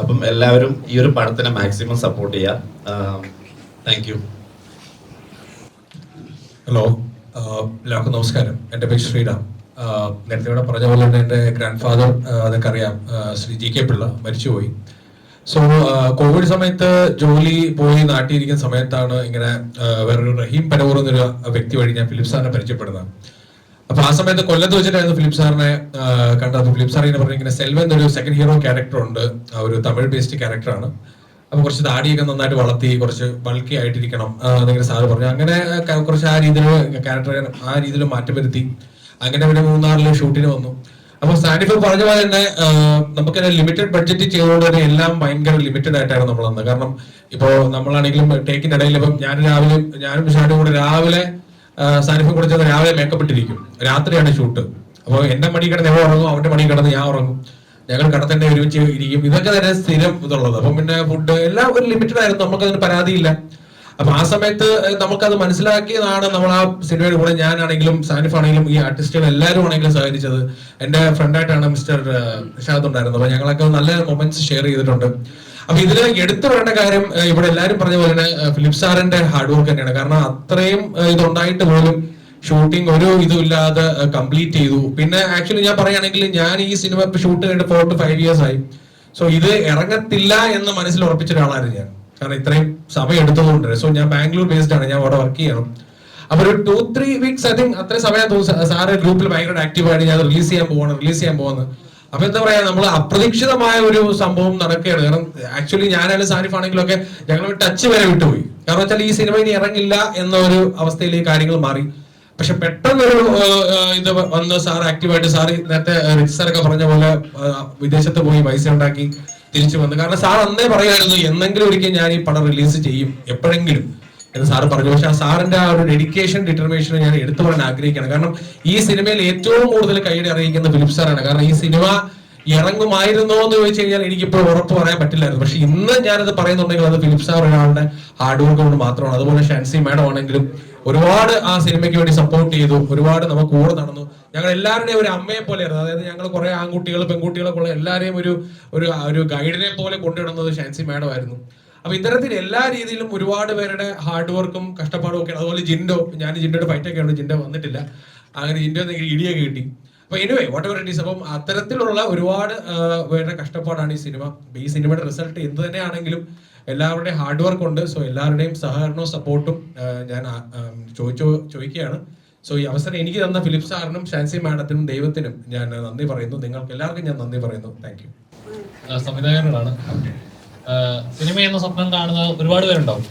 അപ്പം എല്ലാവരും ഈ ഒരു പടത്തിനെ മാക്സിമം സപ്പോർട്ട് ചെയ്യുക. Thank you. ഹലോ, എല്ലാവർക്കും നമസ്കാരം. എൻ്റെ പേര് ശ്രീറാം. നേരത്തെ ഇവിടെ പറഞ്ഞ പോലെ തന്നെ എൻ്റെ ഗ്രാൻഡ് ഫാദർ, അതൊക്കെ അറിയാം, ശ്രീ GK പിള്ള മരിച്ചുപോയി. സോ കോവിഡ് സമയത്ത് ജോലി പോയി നാട്ടിലിരിക്കുന്ന സമയത്താണ് ഇങ്ങനെ വേറൊരു റഹീം പരവൂർ എന്നൊരു വ്യക്തി വഴി ഞാൻ ഫിലിപ്പ് സാറിനെ പരിചയപ്പെടുന്നത്. അപ്പൊ ആ സമയത്ത് കൊല്ലത്ത് വെച്ചിട്ടായിരുന്നു ഫിലിപ്പ് സാറിനെ കണ്ടത്. ഫിലിപ്പ് സാർ ഇങ്ങനെ പറഞ്ഞു, ഇങ്ങനെ സെൽവൻ എന്നൊരു സെക്കൻഡ് ഹീറോ ക്യാരക്ടർ ഉണ്ട്, ഒരു തമിഴ് ബേസ്ഡ് ക്യാരക്ടറാണ്. അപ്പൊ കുറച്ച് താടിയൊക്കെ നന്നായിട്ട് വളർത്തി കുറച്ച് ബൾക്കി ആയിട്ടിരിക്കണം എന്നിങ്ങനെ സാറ് പറഞ്ഞു. അങ്ങനെ കുറച്ച് ആ രീതിയിൽ ക്യാരക്ടർ ആ രീതിയിൽ മാറ്റം വരുത്തി. അങ്ങനെ പിന്നെ 3-4 ഷൂട്ടിന് വന്നു. അപ്പൊ സാനിഫ് പറഞ്ഞ പോലെ തന്നെ നമുക്ക് ലിമിറ്റഡ് ബഡ്ജറ്റ് ചെയ്തുകൊണ്ട് തന്നെ എല്ലാം ഭയങ്കര ലിമിറ്റഡ് ആയിട്ടാണ് നമ്മൾ വന്നത്. കാരണം ഇപ്പോ നമ്മളാണെങ്കിലും ടേക്കിന്റെ ഇടയിൽ ഇപ്പം ഞാനും ഷാനും കൂടെ രാവിലെ സാനിഫും കൂടെ ചെന്ന് രാവിലെ മേക്കപ്പ് ഇട്ടിരിക്കും. രാത്രിയാണ് ഷൂട്ട്. അപ്പോൾ എന്റെ മണി കിടന്ന് എവിടെ ഉറങ്ങും, അവന്റെ മണി കിടന്ന് ഞാൻ ഉറങ്ങും. ഞങ്ങൾ കടത്തന്നെ ഒരുമിച്ച് ഇരിക്കും. ഇതൊക്കെ തന്നെ സ്ഥിരം ഇതുള്ളത്. അപ്പം പിന്നെ ഫുഡ് എല്ലാം ഒരു ലിമിറ്റഡ് ആയിരുന്നു, നമുക്കതിന് പരാതിയില്ല. അപ്പൊ ആ സമയത്ത് നമുക്കത് മനസ്സിലാക്കിയതാണ് നമ്മൾ ആ സിനിമയുടെ കൂടെ. ഞാനാണെങ്കിലും സാനിഫ് ആണെങ്കിലും ഈ ആർട്ടിസ്റ്റുകൾ എല്ലാവരും ആണെങ്കിലും സഹകരിച്ചത്. എന്റെ ഫ്രണ്ടായിട്ടാണ് മിസ്റ്റർ നിഷാദ് ഉണ്ടായിരുന്നത്. അപ്പൊ ഞങ്ങളൊക്കെ നല്ല മൊമെന്റ്സ് ഷെയർ ചെയ്തിട്ടുണ്ട്. അപ്പൊ ഇതിൽ എടുത്തു പറയേണ്ട കാര്യം, ഇവിടെ എല്ലാവരും പറഞ്ഞ പോലെ തന്നെ ഫിലിപ്പ് സാറിന്റെ ഹാർഡ് വർക്ക് തന്നെയാണ്. കാരണം അത്രയും ഇതുണ്ടായിട്ട് പോലും ഷൂട്ടിംഗ് ഒരു ഇതുമില്ലാതെ കംപ്ലീറ്റ് ചെയ്തു. പിന്നെ ആക്ച്വലി ഞാൻ പറയുകയാണെങ്കിൽ ഞാൻ ഈ സിനിമ ഇപ്പൊ ഷൂട്ട് കഴിഞ്ഞിട്ട് 4 to 5 years ആയി. സോ ഇത് ഇറങ്ങത്തില്ല എന്ന് മനസ്സിൽ ഉറപ്പിച്ച ഒരാളായിരുന്നു ഞാൻ. കാരണം ഇത്രയും സമയം എടുത്തതുകൊണ്ട്. സോ ഞാൻ ബാംഗ്ലൂർ ബേസ്ഡ് ആണ്, ഞാൻ അവിടെ വർക്ക് ചെയ്യണം. അപ്പൊ ഒരു 2-3 weeks ഐ തിങ്ക് അത്രയും സമയം സാറ് ഗ്രൂപ്പിൽ ഭയങ്കര ആക്റ്റീവായിട്ട് ഞാൻ റിലീസ് ചെയ്യാൻ പോകുന്നു. അപ്പൊ എന്താ പറയാ, നമ്മൾ അപ്രതീക്ഷിതമായ ഒരു സംഭവം നടക്കുകയാണ്. കാരണം ആക്ച്വലി ഞാനായാലും സാനിഫ് ആണെങ്കിലും ഒക്കെ ഞങ്ങൾ ടച്ച് വരെ വിട്ടുപോയി. കാരണം വെച്ചാൽ ഈ സിനിമ ഇനി ഇറങ്ങില്ല എന്നൊരു അവസ്ഥയിലേക്ക് കാര്യങ്ങൾ മാറി. പക്ഷെ പെട്ടെന്നൊരു ഇത് വന്ന് സാർ ആക്റ്റീവായിട്ട് സാർ നേരത്തെ റിച്ച് സാറൊക്കെ പറഞ്ഞ പോലെ വിദേശത്ത് പോയി പൈസ ഉണ്ടാക്കി തിരിച്ചു വന്നു. കാരണം സാർ അന്നേ പറയുമായിരുന്നു എന്നെങ്കിലും ഒരിക്കൽ ഞാൻ ഈ പടം റിലീസ് ചെയ്യും എപ്പോഴെങ്കിലും എന്ന് സാറ് പറഞ്ഞു. പക്ഷെ ആ സാറിന്റെ ആ ഒരു ഡെഡിക്കേഷൻ ഡിറ്റർമിനേഷൻ ഞാൻ എടുത്തു പറയാൻ ആഗ്രഹിക്കുകയാണ്. കാരണം ഈ സിനിമയിൽ ഏറ്റവും കൂടുതൽ കൈയ്യടി അറിയിക്കുന്ന ഫിലിപ്പ് സാറാണ്. കാരണം ഈ സിനിമ ഇറങ്ങുമായിരുന്നോ എന്ന് ചോദിച്ചു കഴിഞ്ഞാൽ എനിക്കിപ്പോൾ ഉറപ്പ് പറയാൻ പറ്റില്ലായിരുന്നു. പക്ഷെ ഇന്ന് ഞാനത് പറയുന്നുണ്ടെങ്കിൽ അത് ഫിലിപ്പ് സാർ ഒരാളുടെ ഹാർഡ് വർക്ക് കൊണ്ട് മാത്രമാണ്. അതുപോലെ ഷാൻസി മാഡം ആണെങ്കിലും ഒരുപാട് ആ സിനിമയ്ക്ക് വേണ്ടി സപ്പോർട്ട് ചെയ്തു, ഒരുപാട് നമുക്ക് കൂടെ നടന്നു. ഞങ്ങൾ എല്ലാവരുടെയും ഒരു അമ്മയെ പോലെയായിരുന്നു. അതായത് ഞങ്ങൾ കുറെ ആൺകുട്ടികൾ പെൺകുട്ടികളൊക്കെ ഉള്ള എല്ലാവരെയും ഒരു ഗൈഡിനെ പോലെ കൊണ്ടുവരുന്നത് ഷാൻസി മാഡം ആയിരുന്നു. അപ്പൊ ഇത്തരത്തിൽ എല്ലാ രീതിയിലും ഒരുപാട് പേരുടെ ഹാർഡ് വർക്കും കഷ്ടപ്പാടും ഒക്കെ. അതുപോലെ ജിൻഡോ, ഞാൻ ജിൻഡോയുടെ ഫൈറ്റൊക്കെ ഉണ്ട്, ജിൻഡോ വന്നിട്ടില്ല. അങ്ങനെ ജിൻഡോ ഇടിയൊക്കെ കിട്ടി. അപ്പൊ anyway what ever it is, അപ്പം അത്തരത്തിലുള്ള ഒരുപാട് പേരുടെ കഷ്ടപ്പാടാണ് ഈ സിനിമ. ഈ സിനിമയുടെ റിസൾട്ട് എന്ത് തന്നെയാണെങ്കിലും എല്ലാവരുടെയും ഹാർഡ് വർക്ക് ഉണ്ട്. സോ എല്ലാവരുടെയും സഹകരണവും സപ്പോർട്ടും ഞാൻ ചോദിക്കുകയാണ്. സോ ഈ അവസരം എനിക്ക് തന്ന ഫിലിപ്പ് സാറിനും ഷാൻസി മാഡത്തിനും ദൈവത്തിനും ഞാൻ നന്ദി പറയുന്നു. നിങ്ങൾക്ക് എല്ലാവർക്കും ഞാൻ നന്ദി പറയുന്നു. Thank you. സംവിധായകരോടാണ്. സിനിമ എന്ന സ്വപ്നം കാണുന്ന ഒരുപാട് പേരുണ്ടാവും.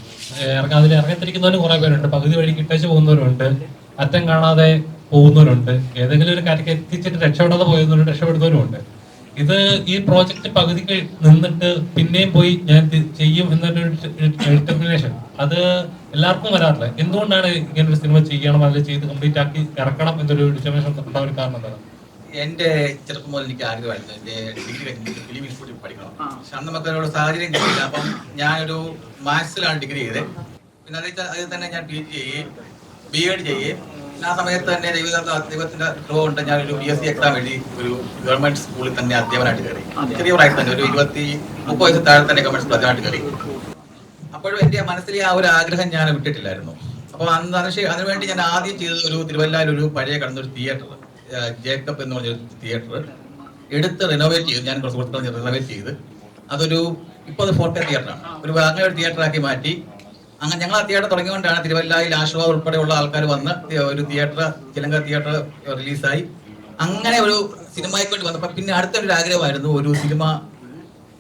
അതിൽ ഇറങ്ങിത്തിരിക്കുന്നവരും കുറെ പേരുണ്ട്, പകുതി വഴി കിട്ടേച്ച് പോകുന്നവരുണ്ട്, അറ്റം കാണാതെ പോകുന്നവരുണ്ട്, ഏതെങ്കിലും ഒരു കാര്യക്ക് എത്തിച്ചിട്ട് രക്ഷപ്പെടാതെ പോയവരുണ്ട്, രക്ഷപ്പെടുന്നവരുമുണ്ട്. ഇത് ഈ പ്രോജക്റ്റ് പകുതിക്ക് നിന്നിട്ട് പിന്നെയും പോയി ഞാൻ ചെയ്യും എന്നൊരു ഡിറ്റർമിനേഷൻ അത് എല്ലാവർക്കും വരാറില്ല. എന്തുകൊണ്ടാണ് ഇങ്ങനെ ഒരു സിനിമ ചെയ്യണം, അല്ലെങ്കിൽ ചെയ്ത് കംപ്ലീറ്റ് ആക്കി ഇറക്കണം എന്നൊരു ഡിറ്റർമിനേഷൻ ഉണ്ടാവാൻ കാരണം എന്താണ്? എന്റെ ചെറുപ്പം മുതൽ എനിക്ക് ആഗ്രഹമായിരുന്നു എന്റെ ഡിഗ്രി കഴിഞ്ഞിട്ട് ഫിലിം ഇൻസ്റ്റിറ്റ്യൂട്ടിൽ പഠിക്കണം. പക്ഷെ അന്ന് നമുക്ക് അതിനോട് സാഹചര്യം കിട്ടില്ല. അപ്പം ഞാനൊരു മാത്സിലാണ് ഡിഗ്രി ചെയ്തത്. പിന്നെ അതിൽ തന്നെ ഞാൻ PG ചെയ്യുകയും BEd ചെയ്യുകയും ആ സമയത്ത് തന്നെ ദൈവത്തിന്റെ ത്രോ ഉണ്ട് ഞാനൊരു BSc എക്സാം എഴുതി ഒരു ഗവൺമെന്റ് സ്കൂളിൽ തന്നെ അധ്യാപനമായിട്ട് കയറി. ചെറിയ പ്രായത്തിൽ തന്നെ ഒരു 20-30 വയസ്സ് താഴെ തന്നെ ഗവൺമെന്റ് സ്കൂൾ അധ്യാപനമായിട്ട് കയറി. അപ്പോഴും എന്റെ മനസ്സിലെ ആ ഒരു ആഗ്രഹം ഞാൻ വിട്ടിട്ടില്ലായിരുന്നു. അപ്പോൾ അതിനുവേണ്ടി ഞാൻ ആദ്യം ചെയ്തത് ഒരു തിരുവല്ലയിൽ ഒരു പഴയ കിടന്നൊരു തിയേറ്റർ, ജേക്കബ് എന്ന് പറഞ്ഞൊരു തിയേറ്റർ എടുത്ത് റിനോവേറ്റ് ചെയ്തു. ഞാൻ കുറച്ച് കൊടുത്ത് റിനോവേറ്റ് ചെയ്ത് അതൊരു ഇപ്പോൾ അത് 4K തിയേറ്ററാണ്. അങ്ങനെ ഒരു തിയേറ്ററാക്കി മാറ്റി. അങ്ങനെ ഞങ്ങൾ ആ തിയേറ്റർ തുടങ്ങിക്കൊണ്ടാണ് തിരുവല്ലയിൽ ആശീർവാദ് ഉൾപ്പെടെയുള്ള ആൾക്കാർ വന്ന് ഒരു തിയേറ്റർ, ചിലങ്ക തിയേറ്റർ റിലീസായി. അങ്ങനെ ഒരു സിനിമയ്ക്ക് വേണ്ടി വന്നപ്പോൾ പിന്നെ അടുത്തൊരു ആഗ്രഹമായിരുന്നു ഒരു സിനിമ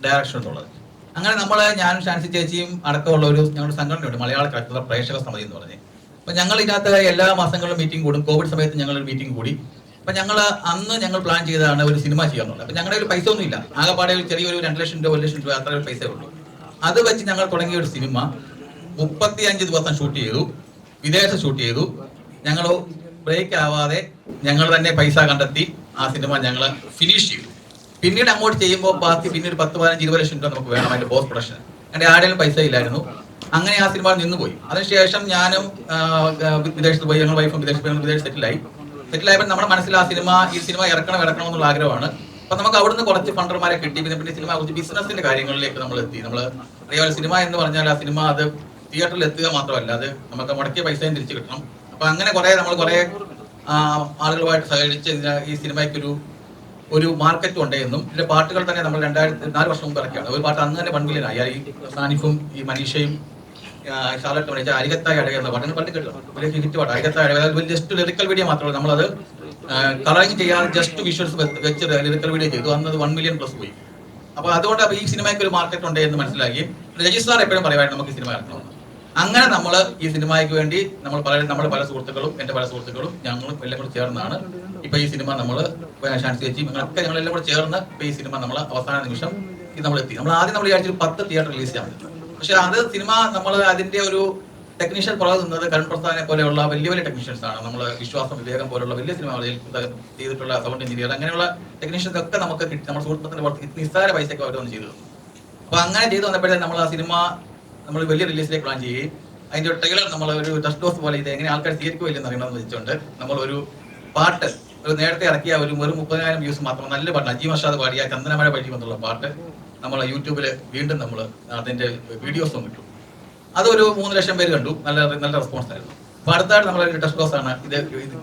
ഡയറക്ഷൻ എന്നുള്ളത്. അങ്ങനെ ഞാനും ഷാൻസി ചേച്ചിയും അടക്കമുള്ള ഒരു ഞങ്ങളുടെ സംഘടനയുണ്ട്, മലയാള ചലച്ചിത്ര പ്രേക്ഷക സമിതി എന്ന് പറഞ്ഞ്. അപ്പം ഞങ്ങൾ ഇതിനകത്ത് എല്ലാ മാസങ്ങളിലും മീറ്റിംഗ് കൂടും. കോവിഡ് സമയത്ത് ഞങ്ങളൊരു മീറ്റിംഗ് കൂടി. അപ്പം ഞങ്ങൾ പ്ലാൻ ചെയ്തതാണ് ഒരു സിനിമ ചെയ്യാന്നുള്ളത്. അപ്പം ഞങ്ങളുടെ ഒരു പൈസ ഒന്നുമില്ല, ആകെപ്പാടെ ഒരു ചെറിയൊരു 2 ലക്ഷം രൂപ 1 ലക്ഷം രൂപ അത്ര ഒരു പൈസ ഉള്ളൂ. അത് വെച്ച് ഞങ്ങൾ തുടങ്ങിയ ഒരു സിനിമ 35 ദിവസം ഷൂട്ട് ചെയ്തു, വിദേശത്ത് ഷൂട്ട് ചെയ്തു. ഞങ്ങൾ ബ്രേക്ക് ആവാതെ ഞങ്ങൾ തന്നെ പൈസ കണ്ടെത്തി ആ സിനിമ ഞങ്ങൾ ഫിനിഷ് ചെയ്തു. പിന്നീട് അങ്ങോട്ട് ചെയ്യുമ്പോൾ ബാക്കി പിന്നെ ഒരു 10-15-20 ലക്ഷം രൂപ നമുക്ക് വേണം അതിന്റെ പോസ്റ്റ് പ്രൊഡക്ഷൻ. എൻ്റെ ആരുടെയും പൈസ ഇല്ലായിരുന്നു. അങ്ങനെ ആ സിനിമ നിന്നുപോയി. അതിനുശേഷം ഞാനും വിദേശത്ത് പോയി, ഞങ്ങൾ വൈഫും വിദേശത്ത് സെറ്റിലായപ്പോൾ നമ്മുടെ മനസ്സിൽ ഈ സിനിമ ഇറക്കണം എന്നുള്ള ആഗ്രഹമാണ്. അപ്പൊ നമുക്ക് അവിടുന്ന് കുറച്ച് ഫണ്ടർമാരെ കിട്ടി. പിന്നെ സിനിമ കുറച്ച് ബിസിനസിന്റെ കാര്യങ്ങളിലേക്ക് നമ്മൾ എത്തി. നമ്മൾ അറിയാതെ സിനിമ എന്ന് പറഞ്ഞാൽ ആ സിനിമ അത് തിയേറ്ററിൽ എത്തുക മാത്രമല്ല, അത് നമുക്ക് മുടക്കിയ പൈസയും തിരിച്ചു കിട്ടണം. അപ്പൊ അങ്ങനെ നമ്മൾ കുറെ ആളുകളുമായിട്ട് സഹകരിച്ച് ഈ സിനിമയ്ക്ക് ഒരു മാർക്കറ്റ് ഉണ്ടെന്നും ഇതിന്റെ പാട്ടുകൾ തന്നെ നമ്മൾ 2004 വർഷം മുമ്പ് ഇറക്കിയാണ്. ഒരു പാട്ട് അന്ന് തന്നെ 1 മില്യൺ ആയി. ഈ സാനിഫും ഈ മനീഷയും ഷാർലറ്റും വിളിച്ച അരികത്തായ അഴക എന്ന പാട്ട് പണ്ട് കേട്ടോ, വലിയ ഹിറ്റ് പാട്ട്. അരികത്തായ അഴക ജസ്റ്റ് ലിറിക്കൽ വീഡിയോ മാത്രമല്ല, നമ്മളത് കളറിങ് ചെയ്യാതെ ജസ്റ്റ് വിഷ്വൽസ് വെച്ച് ലിറിക്കൽ വീഡിയോ ചെയ്തു. അന്ന് 1 മില്യൺ പ്ലസ് പോയി. അപ്പൊ അതുകൊണ്ട് ഈ സിനിമയ്ക്ക് ഒരു മാർക്കറ്റ് ഉണ്ട് എന്ന് മനസ്സിലാക്കി. രജിത് സാർ എപ്പോഴും പറയുമായിരുന്നു നമുക്ക് ഈ സിനിമ ഇറക്കണമെന്ന്. അങ്ങനെ നമ്മൾ ഈ സിനിമയ്ക്ക് വേണ്ടി നമ്മുടെ പല സുഹൃത്തുക്കളും, എൻ്റെ പല സുഹൃത്തുക്കളും ഞങ്ങളും എല്ലാം കൂടെ ചേർന്നാണ് ഇപ്പൊ ഈ സിനിമ ഷാൻസി ചേച്ചി ഞങ്ങളെല്ലാം കൂടെ ചേർന്ന് ഇപ്പൊ ഈ സിനിമ നമ്മൾ അവസാന നിമിഷം നമ്മൾ എത്തി. ആദ്യം വിചാരിച്ചൊരു 10 തിയേറ്റർ റിലീസ് ചെയ്യാൻ പറ്റും. പക്ഷെ അത് സിനിമ അതിന്റെ ഒരു ടെക്നീഷ്യൻ പുറകെ നിന്നത് കരൺ പ്രസാദിനെ പോലെയുള്ള വലിയ ടെക്നീഷ്യൻസ് ആണ്. നമ്മൾ വിശ്വാസം, വിവേകം പോലുള്ള വലിയ സിനിമകളിൽ ചെയ്തിട്ടുള്ള സൗണ്ട് എഞ്ചിനീയർ, അങ്ങനെയുള്ള ടെക്നീഷ്യൻസ് ഒക്കെ നമുക്ക് കിട്ടി. നമ്മുടെ സുഹൃത്തുക്കളുടെ പുറത്ത് നിസ്സാര പൈസയൊക്കെ അവർ ചെയ്തു. അപ്പൊ അങ്ങനെ ചെയ്തു വന്നപ്പോഴേ നമ്മൾ ആ സിനിമ നമ്മൾ വലിയ റിലീസിലേക്ക് പ്ലാൻ ചെയ്യുകയും അതിന്റെ ഒരു ട്രെയിലർ നമ്മൾ ഒരു ടെസ്റ്റ് ഡോസ് പോലെ ഇത് എങ്ങനെ ആൾക്കാർ സ്വീകരിക്കുമില്ലെന്ന് അറിയണമെന്ന് വെച്ചുകൊണ്ട് നമ്മൾ ഒരു പാട്ട് നേരത്തെ ഇറക്കിയ ഒരു 30,000 വ്യൂസ് മാത്രം നല്ല പാട്ട്, അജീം അർഷാദ് പാടിയ ചന്ദനമഴ വഴി എന്നുള്ള പാട്ട് നമ്മൾ യൂട്യൂബിൽ വീണ്ടും നമ്മൾ അതിന്റെ വീഡിയോസും കിട്ടും. അതൊരു 3 ലക്ഷം പേര് കണ്ടു. നല്ല റെസ്പോൺസ് ആയിരുന്നു. അപ്പൊ അടുത്തായിട്ട് നമ്മളൊരു ടെസ്റ്റ് ഡോസ് ആണ്. ഇത്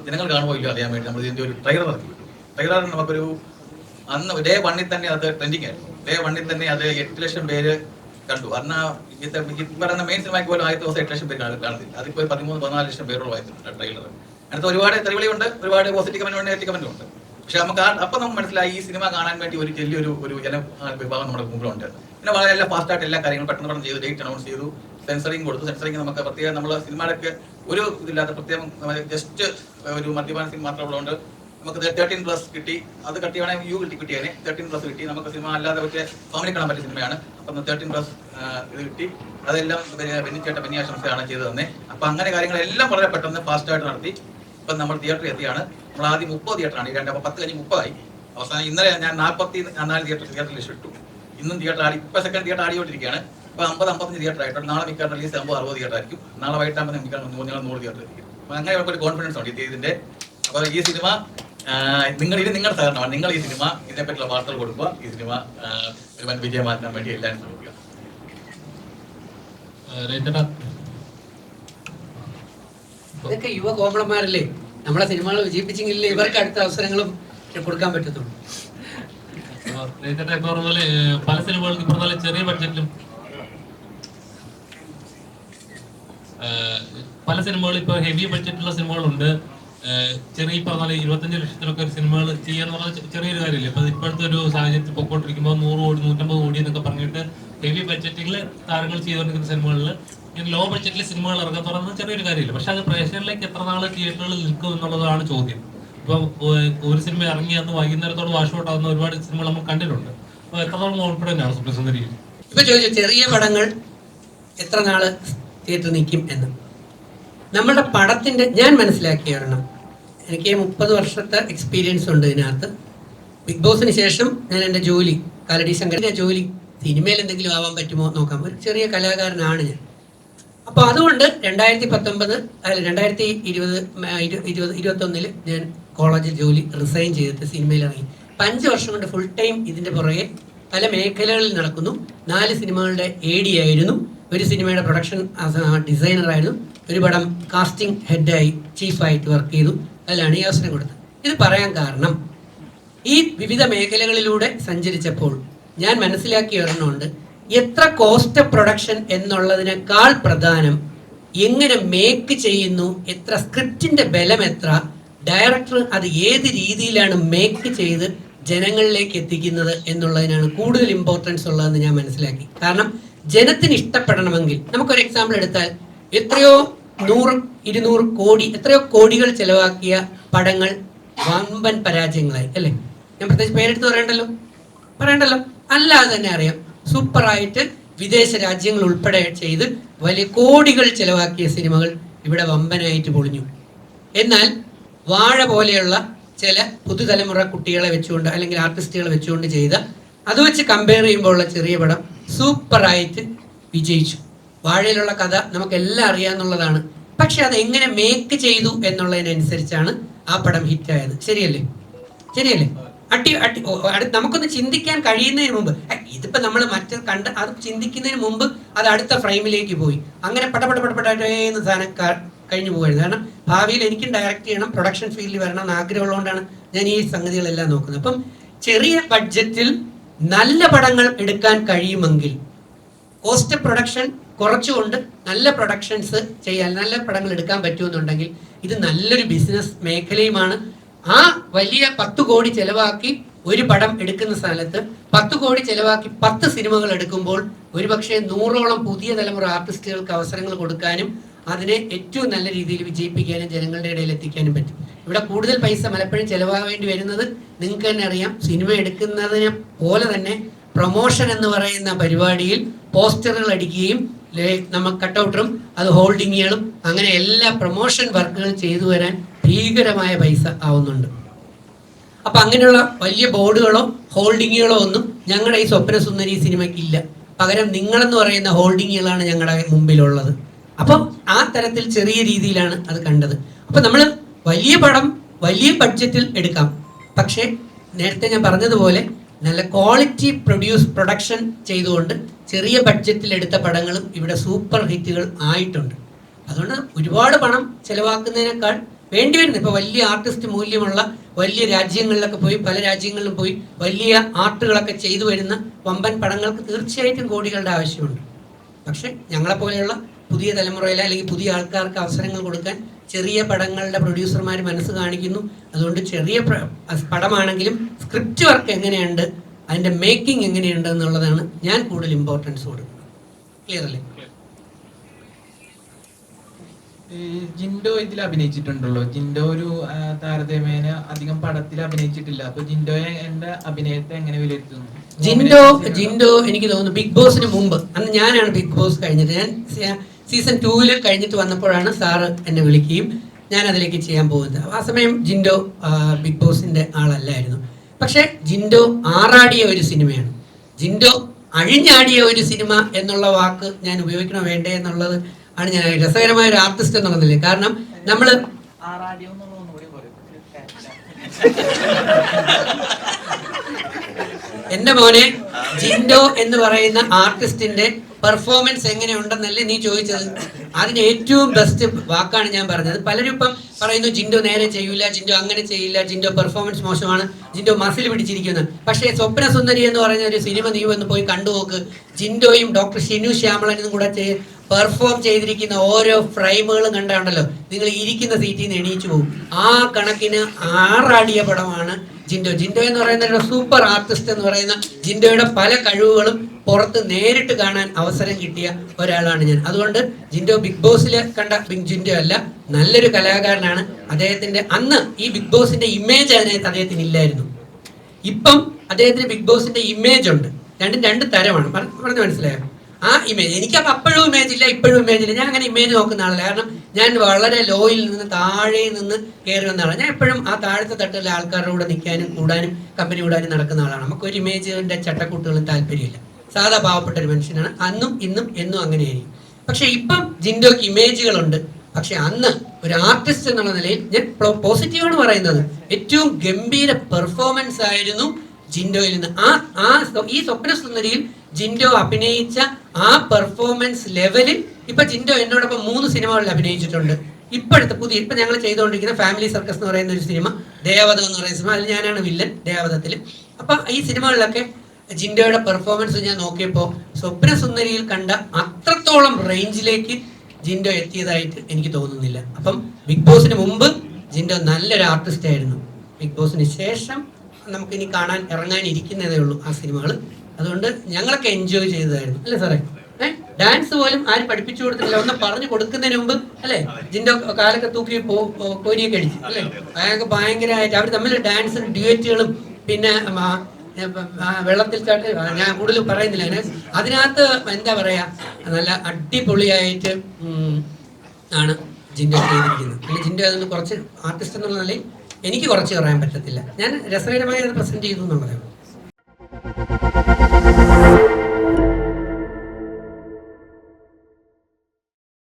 ജനങ്ങൾ കാണുമോ ഇല്ലോ അറിയാൻ വേണ്ടി നമ്മൾ ഇതിന്റെ ഒരു ട്രെയിലർ ഇറക്കി വിട്ടു. ട്രെയിലർ നമുക്കൊരു അന്ന് ഡേ 1 തന്നെ അത് ട്രെൻഡിങ് ആയിരുന്നു. ഡേ 1 തന്നെ അത് 8 ലക്ഷം പേര് കണ്ടു. അന്ന് പറയുന്ന മെയിൻ സിനിമയ്ക്ക് പോലും ആദ്യത്തെ ദിവസം 8 ലക്ഷം പേര് കാണുന്നില്ല. അതിപ്പോൾ 13-14 ലക്ഷം പേരോളമായിരുന്നു ട്രെയിലർ. അടുത്ത ഒരുപാട് തെളിവിളിയുണ്ട്, ഒരുപാട് പോസിറ്റീവ് കമന്റ് ഉണ്ട്, നെഗറ്റീവ് കമന്റ് ഉണ്ട്. പക്ഷെ നമുക്ക് അപ്പം നമുക്ക് മനസ്സിലായി ഈ സിനിമ കാണാൻ വേണ്ടി ഒരു വലിയൊരു ജന വിഭാഗം നമ്മുടെ മുമ്പിലുണ്ട്. പിന്നെ വളരെ ഫാസ്റ്റായിട്ട് എല്ലാ കാര്യങ്ങളും പെട്ടെന്ന് ചെയ്തു, ഡേറ്റ് അനൗൺസ് ചെയ്തു, സെൻസറിങ് കൊടുത്തു. സെൻസറിങ് നമുക്ക് പ്രത്യേകം നമ്മൾ സിനിമയുടെയൊക്കെ ഒരു ഇതില്ലാത്ത പ്രത്യേകം ജസ്റ്റ് ഒരു മദ്യപാന സിനിമ മാത്രം ഉള്ളതുകൊണ്ട് നമുക്ക് 13+ കിട്ടി. അത് കട്ടിയാണെങ്കിൽ യു കിട്ടിയാണ് 13+ കിട്ടി. നമുക്ക് സിനിമ അല്ലാതെ പറ്റിയ ഫാമിലി കാണാൻ പറ്റിയ സിനിമയാണ്. അപ്പം 13+ ഇത് കിട്ടി. അതെല്ലാം ബെന്നിയാശംസയാണ് ചെയ്തു തന്നെ. അപ്പം അങ്ങനെ കാര്യങ്ങളെല്ലാം വളരെ പെട്ടെന്ന് ഫാസ്റ്റായിട്ട് നടത്തി. ഇപ്പം നമ്മൾ തിയേറ്ററിൽ എത്തിയാണ്. നമ്മൾ ആദ്യം 30 തിയേറ്ററാണ് ഈ 2, അപ്പോൾ 10 കഴിഞ്ഞ് 30 അവസാനം ഇന്നലെ ഞാൻ 44 തിയേറ്ററിൽ ലിസ്റ്റ് ഇട്ടു. ഇന്നും തിയേറ്റർ ആടി, ഇപ്പം സെക്കൻഡ് തിയേറ്റർ ആടിക്കൊണ്ടിരിക്കുകയാണ്. ഇപ്പോൾ 50-55 തിയേറ്റർ ആയിട്ടുണ്ട്. നാളെ മിക്കവാറും റിലീസ് 50-60 തിയേറ്റർ ആയിരിക്കും. നാളെ വൈകിട്ടാകുമ്പോൾ മിക്കവാറും 100 തിയേറ്റർ ആയിരിക്കും. അപ്പം അങ്ങനെ ഒരു കോൺഫിഡൻസ് ഉണ്ട് ഇതിന്റെ. അപ്പോൾ ഈ സിനിമ നിങ്ങളുടെ സഹകരണമാണ്. നിങ്ങൾ ഈ സിനിമ ഇതിനെപ്പറ്റിയുള്ള വാർത്തകൾ കൊടുക്കുക. ഈ സിനിമ ഒരു വൻ വിജയമാക്കാൻ വേണ്ടി എല്ലാവരും ശ്രമിക്കുക. ഇതൊക്കെ യുവ കോമളന്മാരല്ലേ, നമ്മളെ സിനിമകൾ വിജയിപ്പിച്ചെങ്കിലേ ഇവർക്ക് അടുത്ത അവസരങ്ങളും കൊടുക്കാൻ പറ്റത്തുള്ളൂ. പല സിനിമകൾക്ക് ഇപ്പൊ നല്ല ചെറിയ ബഡ്ജറ്റിലും പല സിനിമകൾ ഇപ്പൊ ഹെവി ബഡ്ജറ്റുള്ള സിനിമകളുണ്ട്. ചെറിയ പറഞ്ഞാൽ 25 ലക്ഷത്തിലൊക്കെ സിനിമകൾ ചെയ്യാന്ന് പറഞ്ഞാൽ ചെറിയൊരു കാര്യമില്ല. ഇപ്പൊ ഇപ്പോഴത്തെ ഒരു സാഹചര്യത്തിൽ പൊക്കോണ്ടിരിക്കുമ്പോൾ 100 കോടി 150 കോടി എന്നൊക്കെ പറഞ്ഞിട്ട് ഹെവി ബഡ്ജറ്റിൽ താരങ്ങൾ ചെയ്തുകൊണ്ടിരിക്കുന്ന സിനിമകളിൽ ലോ ബഡ്ജറ്റിൽ സിനിമകൾ ഇറങ്ങാൻ പറയുന്നത് ചെറിയൊരു കാര്യമില്ല. പക്ഷെ അത് പ്രേക്ഷകരിലേക്ക് എത്ര നാൾ തിയേറ്ററുകളിൽ നിൽക്കും എന്നുള്ളതാണ് ചോദ്യം. ഇപ്പൊ ഒരു സിനിമ ഇറങ്ങി അന്ന് വൈകുന്നേരത്തോട് വാഷ് ഔട്ട് ആകുന്ന ഒരുപാട് സിനിമകൾ നമ്മൾ കണ്ടിട്ടുണ്ട്. അപ്പൊ എത്രത്തോളം കോൺഫിഡന്റ് ആണ് സ്വപ്നസുന്ദരി? ഇപ്പൊ ചോദിച്ചു ചെറിയ പടങ്ങൾ എത്ര നാള് തിയേറ്ററിൽ നിൽക്കും എന്ന്. നമ്മുടെ പടത്തിന്റെ ഞാൻ മനസ്സിലാക്കിയ ഒരെണ്ണം, എനിക്ക് 30 വർഷത്തെ എക്സ്പീരിയൻസ് ഉണ്ട് ഇതിനകത്ത്. ബിഗ് ബോസിന് ശേഷം ഞാൻ എൻ്റെ ജോലി കാലടി ശങ്കരൻ്റെ ജോലി സിനിമയിൽ എന്തെങ്കിലും ആവാൻ പറ്റുമോ നോക്കാം. ഒരു ചെറിയ കലാകാരനാണ് ഞാൻ. അപ്പോൾ അതുകൊണ്ട് 2019 അല്ല 2021 ഞാൻ കോളേജിൽ ജോലി റിസൈൻ ചെയ്തിട്ട് സിനിമയിൽ ഇറങ്ങി. 5 വർഷം കൊണ്ട് ഫുൾ ടൈം ഇതിൻ്റെ പുറകെ പല മേഖലകളിൽ നടക്കുന്നു. 4 സിനിമകളുടെ AD ആയിരുന്നു, ഒരു സിനിമയുടെ പ്രൊഡക്ഷൻ ഡിസൈനറായിരുന്നു, ഒരു പടം കാസ്റ്റിംഗ് ഹെഡായി ചീഫായിട്ട് വർക്ക് ചെയ്തു. അതിലാണ് ഈ അവസരം കൊടുത്തത്. ഇത് പറയാൻ കാരണം ഈ വിവിധ മേഖലകളിലൂടെ സഞ്ചരിച്ചപ്പോൾ ഞാൻ മനസ്സിലാക്കിയ ഒരെണ്ണമുണ്ട്. എത്ര കോസ്റ്റ് ഓഫ് പ്രൊഡക്ഷൻ എന്നുള്ളതിനേക്കാൾ പ്രധാനം എങ്ങനെ മേക്ക് ചെയ്യുന്നു, എത്ര സ്ക്രിപ്റ്റിന്റെ ബലം എത്ര, ഡയറക്ടർ അത് ഏത് രീതിയിലാണ് മേക്ക് ചെയ്ത് ജനങ്ങളിലേക്ക് എത്തിക്കുന്നത് എന്നുള്ളതിനാണ് കൂടുതൽ ഇമ്പോർട്ടൻസ് ഉള്ളതെന്ന് ഞാൻ മനസ്സിലാക്കി. കാരണം ജനത്തിന് ഇഷ്ടപ്പെടണമെങ്കിൽ നമുക്കൊരു എക്സാമ്പിൾ എടുത്താൽ എത്രയോ 100-200 കോടി എത്രയോ കോടികൾ ചെലവാക്കിയ പടങ്ങൾ വമ്പൻ പരാജയങ്ങളായി അല്ലേ? ഞാൻ പ്രത്യേകിച്ച് പേരെടുത്ത് പറയണ്ടല്ലോ അല്ലാതെ തന്നെ അറിയാം. സൂപ്പറായിട്ട് വിദേശ രാജ്യങ്ങൾ ഉൾപ്പെടെ ചെയ്ത് വലിയ കോടികൾ ചെലവാക്കിയ സിനിമകൾ ഇവിടെ വമ്പനായിട്ട് പൊളിഞ്ഞു. എന്നാൽ വാഴ പോലെയുള്ള ചില പുതുതലമുറ കുട്ടികളെ വെച്ചുകൊണ്ട് അല്ലെങ്കിൽ ആർട്ടിസ്റ്റുകളെ വെച്ചുകൊണ്ട് ചെയ്ത അത് വെച്ച് കമ്പയർ ചെയ്യുമ്പോൾ ഉള്ള ചെറിയ പടം സൂപ്പറായിട്ട് വിജയിച്ചു. വാഴയിലുള്ള കഥ നമുക്കെല്ലാം അറിയാമെന്നുള്ളതാണ്. പക്ഷെ അത് എങ്ങനെ മേക്ക് ചെയ്തു എന്നുള്ളതിനനുസരിച്ചാണ് ആ പടം ഹിറ്റായത്. ശരിയല്ലേ? നമുക്കൊന്ന് ചിന്തിക്കാൻ കഴിയുന്നതിന് മുമ്പ് ഇതിപ്പോ നമ്മൾ മറ്റു കണ്ട് അത് ചിന്തിക്കുന്നതിന് മുമ്പ് അത് അടുത്ത ഫ്രെയിമിലേക്ക് പോയി. അങ്ങനെ പടപടപടപടേന്ന് സാധനം കഴിഞ്ഞു പോകരുത്. കാരണം ഭാവിയിൽ എനിക്കും ഡയറക്റ്റ് ചെയ്യണം, പ്രൊഡക്ഷൻ ഫീൽഡിൽ വരണം എന്ന് ആഗ്രഹമുള്ളതുകൊണ്ടാണ് ഞാൻ ഈ സംഗതികളെല്ലാം നോക്കുന്നത്. അപ്പം ചെറിയ ബഡ്ജറ്റിൽ നല്ല പടങ്ങൾ എടുക്കാൻ കഴിയുമെങ്കിൽ കോസ്റ്റ് പ്രൊഡക്ഷൻ കുറച്ചുകൊണ്ട് നല്ല പ്രൊഡക്ഷൻസ് ചെയ്യാൻ, നല്ല പടങ്ങൾ എടുക്കാൻ പറ്റുമെന്നുണ്ടെങ്കിൽ ഇത് നല്ലൊരു ബിസിനസ് മേഖലയുമാണ്. ആ വലിയ 10 കോടി ചെലവാക്കി ഒരു പടം എടുക്കുന്ന സ്ഥലത്ത് 10 കോടി ചെലവാക്കി 10 സിനിമകൾ എടുക്കുമ്പോൾ ഒരുപക്ഷെ 100ഓളം പുതിയ തലമുറ ആർട്ടിസ്റ്റുകൾക്ക് അവസരങ്ങൾ കൊടുക്കാനും അതിനെ ഏറ്റവും നല്ല രീതിയിൽ വിജയിപ്പിക്കാനും ജനങ്ങളുടെ ഇടയിൽ എത്തിക്കാനും പറ്റും. ഇവിടെ കൂടുതൽ പൈസ പലപ്പോഴും ചെലവാകേണ്ടി വരുന്നത് നിങ്ങൾക്ക് തന്നെ അറിയാം. സിനിമ എടുക്കുന്നതിനെ പോലെ തന്നെ പ്രൊമോഷൻ എന്ന് പറയുന്ന പരിപാടിയിൽ പോസ്റ്ററുകൾ അടിക്കുകയും നമ്മൾ കട്ടൗട്ടറും അത് ഹോൾഡിങ്ങുകളും അങ്ങനെ എല്ലാ പ്രൊമോഷൻ വർക്കുകൾ ചെയ്തു വരാൻ ഭീകരമായ പൈസ ആവുന്നുണ്ട്. അപ്പം അങ്ങനെയുള്ള വലിയ ബോർഡുകളോ ഹോൾഡിങ്ങുകളോ ഒന്നും ഞങ്ങളുടെ ഈ സ്വപ്നസുന്ദരി സിനിമയ്ക്കില്ല. പകരം നിങ്ങളെന്ന് പറയുന്ന ഹോൾഡിങ്ങുകളാണ് ഞങ്ങളുടെ മുമ്പിലുള്ളത്. അപ്പം ആ തരത്തിൽ ചെറിയ രീതിയിലാണ് അത് കണ്ടത്. അപ്പം നമ്മൾ വലിയ പടം വലിയ ബഡ്ജറ്റിൽ എടുക്കാം. പക്ഷേ നേരത്തെ ഞാൻ പറഞ്ഞതുപോലെ നല്ല ക്വാളിറ്റി പ്രൊഡക്ഷൻ ചെയ്തുകൊണ്ട് ചെറിയ ബഡ്ജറ്റിൽ എടുത്ത പടങ്ങളും ഇവിടെ സൂപ്പർ ഹിറ്റുകൾ ആയിട്ടുണ്ട്. അതുകൊണ്ട് ഒരുപാട് പണം ചെലവാക്കുന്നതിനേക്കാൾ വേണ്ടി വരുന്നത് ഇപ്പോൾ വലിയ ആർട്ടിസ്റ്റ് മൂല്യമുള്ള വലിയ രാജ്യങ്ങളിലൊക്കെ പോയി പല രാജ്യങ്ങളിലും പോയി വലിയ ആർട്ടുകളൊക്കെ ചെയ്തു വരുന്ന വമ്പൻ പടങ്ങൾക്ക് തീർച്ചയായിട്ടും കോടികളുടെ ആവശ്യമുണ്ട്. പക്ഷെ ഞങ്ങളെപ്പോലെയുള്ള പുതിയ തലമുറയിലെ അല്ലെങ്കിൽ പുതിയ ആൾക്കാർക്ക് അവസരങ്ങൾ കൊടുക്കാൻ ചെറിയ പടങ്ങളുടെ പ്രൊഡ്യൂസർമാർ മനസ്സ് കാണിക്കുന്നു. അതുകൊണ്ട് ചെറിയ പടമാണെങ്കിലും സ്ക്രിപ്റ്റ് വർക്ക് എങ്ങനെയുണ്ട്, അതിൻ്റെ മേക്കിംഗ് എങ്ങനെയുണ്ട് എന്നുള്ളതാണ് ഞാൻ കൂടുതൽ ഇമ്പോർട്ടൻസ് കൊടുക്കുന്നത്. ക്ലിയർ അല്ലേ? ജിൻഡോ ഇതിൽ അഭിനയിച്ചിട്ടുണ്ടല്ലോ. ജിൻഡോ ഒരു താരതമ്യേന അധികം പടത്തിൽ അഭിനയിച്ചിട്ടില്ല. അപ്പൊ ജിൻഡോയെ എന്റെ അഭിനയത്തെ എങ്ങനെ വിലയിരുത്തുന്നു? ജിൻഡോ എനിക്ക് തോന്നുന്നു ബിഗ് ബോസിന് മുമ്പ്, അന്ന് ഞാനാണ് ബിഗ് ബോസ് കഴിഞ്ഞിട്ട്, ഞാൻ സീസൺ 2 കഴിഞ്ഞിട്ട് വന്നപ്പോഴാണ് സാറ് എന്നെ വിളിക്കുകയും ഞാൻ അതിലേക്ക് ചെയ്യാൻ പോകുന്നത്. ആ സമയം ജിൻഡോ ബിഗ് ബോസിന്റെ ആളല്ലായിരുന്നു. പക്ഷെ ജിൻഡോ ആറാടിയ ഒരു സിനിമയാണ്. ജിൻഡോ അഴിഞ്ഞാടിയ ഒരു സിനിമ എന്നുള്ള വാക്ക് ഞാൻ ഉപയോഗിക്കണോ വേണ്ടേ എന്നുള്ളത് ആണ് ഞാൻ രസകരമായ ഒരു ആർട്ടിസ്റ്റ് എന്നുള്ളതില്ലേ. കാരണം നമ്മൾ എന്റെ മോനെ, ജിൻഡോ എന്ന് പറയുന്ന ആർട്ടിസ്റ്റിന്റെ പെർഫോമൻസ് എങ്ങനെയുണ്ടെന്നല്ലേ നീ ചോദിച്ചത്. അതിന് ഏറ്റവും ബെസ്റ്റ് വാക്കാണ് ഞാൻ പറഞ്ഞത്. പലരും ഇപ്പം പറയുന്നു ജിൻഡോ നേരെ ചെയ്യൂല, ജിൻഡോ അങ്ങനെ ചെയ്യില്ല, ജിൻഡോ പെർഫോമൻസ് മോശമാണ്, ജിൻഡോ മസിൽ പിടിച്ചിരിക്കുന്നത്. പക്ഷേ സ്വപ്ന സുന്ദരി എന്ന് പറയുന്ന ഒരു സിനിമ നീ വന്ന് പോയി കണ്ടുനോക്ക്. ജിൻഡോയും ഡോക്ടർ ഷിനു ശ്യാമളനും കൂടെ പെർഫോം ചെയ്തിരിക്കുന്ന ഓരോ ഫ്രെയിമുകളും കണ്ടാണ്ടല്ലോ നിങ്ങൾ ഇരിക്കുന്ന സീറ്റിൽ നിന്ന് എണീച്ചു പോകും. ആ കണക്കിന് ആറാടിയ പടമാണ് ജിൻഡോ. ജിൻഡോ എന്ന് പറയുന്ന ഒരു സൂപ്പർ ആർട്ടിസ്റ്റ് എന്ന് പറയുന്ന ജിൻഡോയുടെ പല കഴിവുകളും പുറത്ത് നേരിട്ട് കാണാൻ അവസരം കിട്ടിയ ഒരാളാണ് ഞാൻ. അതുകൊണ്ട് ജിൻഡോ ബിഗ് ബോസിൽ കണ്ട ജിൻഡോ അല്ല, നല്ലൊരു കലാകാരനാണ്. അദ്ദേഹത്തിന്റെ അന്ന് ഈ ബിഗ് ബോസിന്റെ ഇമേജ് അതിനകത്ത് അദ്ദേഹത്തിന് ഇല്ലായിരുന്നു. ഇപ്പം അദ്ദേഹത്തിന് ബിഗ് ബോസിന്റെ ഇമേജ് ഉണ്ട്. രണ്ടും രണ്ട് തരമാണ്. പറഞ്ഞു മനസ്സിലായോ? ആ ഇമേജ് എനിക്കപ്പോൾ അപ്പോഴും ഇമേജ് ഇല്ല, ഇപ്പോഴും ഇമേജ് ഇല്ല. ഞാൻ അങ്ങനെ ഇമേജ് നോക്കുന്ന ആളല്ല. കാരണം ഞാൻ വളരെ ലോയിൽ നിന്ന് താഴെ നിന്ന് കയറി വന്ന ആളാണ്. ഞാൻ എപ്പോഴും ആ താഴത്തെ തട്ടിലെ ആൾക്കാരുടെ കൂടെ നിൽക്കാനും കൂടാനും കമ്പനി കൂടാനും നടക്കുന്ന ആളാണ്. നമുക്കൊരു ഇമേജിന്റെ ചട്ടക്കൂട്ടുകളും താല്പര്യമില്ല. സാധാ പാവപ്പെട്ട ഒരു മനുഷ്യനാണ്. അന്നും ഇന്നും എന്നും അങ്ങനെയായിരിക്കും. പക്ഷെ ഇപ്പം ജിൻഡോക്ക് ഇമേജുകളുണ്ട്. പക്ഷെ അന്ന് ഒരു ആർട്ടിസ്റ്റ് എന്നുള്ള നിലയിൽ ഞാൻ പോസിറ്റീവാണ് പറയുന്നത്. ഏറ്റവും ഗംഭീര പെർഫോമൻസ് ആയിരുന്നു ജിൻഡോയിൽ നിന്ന്. ഈ സ്വപ്ന സുന്ദരിയിൽ ജിൻഡോ അഭിനയിച്ച ആ പെർഫോമൻസ് ലെവലിൽ ഇപ്പൊ ജിൻഡോ എന്നോടൊപ്പം 3 സിനിമകളിൽ അഭിനയിച്ചിട്ടുണ്ട്. ഇപ്പോഴത്തെ ഇപ്പൊ ഞങ്ങൾ ചെയ്തുകൊണ്ടിരിക്കുന്ന ഫാമിലി സർക്കസ് എന്ന് പറയുന്ന ഒരു സിനിമ, ദേവതം എന്ന് പറയുന്ന സിനിമ, അതിൽ ഞാനാണ് വില്ലൻ ദേവതത്തിൽ. അപ്പൊ ഈ സിനിമകളിലൊക്കെ ജിൻഡോയുടെ പെർഫോമൻസ് ഞാൻ നോക്കിയപ്പോൾ സ്വപ്ന സുന്ദരിയിൽ കണ്ട അത്രത്തോളം റേഞ്ചിലേക്ക് ജിൻഡോ എത്തിയതായിട്ട് എനിക്ക് തോന്നുന്നില്ല. അപ്പം ബിഗ് ബോസിന് മുമ്പ് ജിൻഡോ നല്ലൊരു ആർട്ടിസ്റ്റ് ആയിരുന്നു. ബിഗ് ബോസിന് ശേഷം നമുക്കിനി ഇറങ്ങാനിരിക്കുന്നതേ ഉള്ളൂ ആ സിനിമകൾ. അതുകൊണ്ട് ഞങ്ങളൊക്കെ എൻജോയ് ചെയ്തതായിരുന്നു അല്ലേ സാറേ? ഡാൻസ് പോലും ആരും പഠിപ്പിച്ചു കൊടുത്തില്ല. ഒന്ന് പറഞ്ഞു കൊടുക്കുന്നതിന് മുമ്പ് അല്ലേ ജിൻഡോ കാലൊക്കെ തൂക്കി കോരിയൊക്കെ അടിച്ചു അല്ലേ? അയാൾക്ക് ഭയങ്കരമായിട്ട് അവർ തമ്മിൽ ഡാൻസും ഡ്യുവറ്റുകളും പിന്നെ വെള്ളത്തിൽ ചാട്ട് ഞാൻ കൂടുതൽ പറയുന്നില്ല. അതിനകത്ത് എന്താ പറയാ, നല്ല അടിപൊളിയായിട്ട് ആണ് ജിൻഡോ ചെയ്തിരിക്കുന്നത്. പിന്നെ ജിൻഡോ അതൊന്ന് കുറച്ച് ആർട്ടിസ്റ്റ് എന്നുള്ള നിലയിൽ എനിക്ക് കുറച്ച് പറയാൻ പറ്റത്തില്ല. ഞാൻ രസകരമായി അത് പ്രസന്റ് ചെയ്തു എന്നുള്ളതാണ്.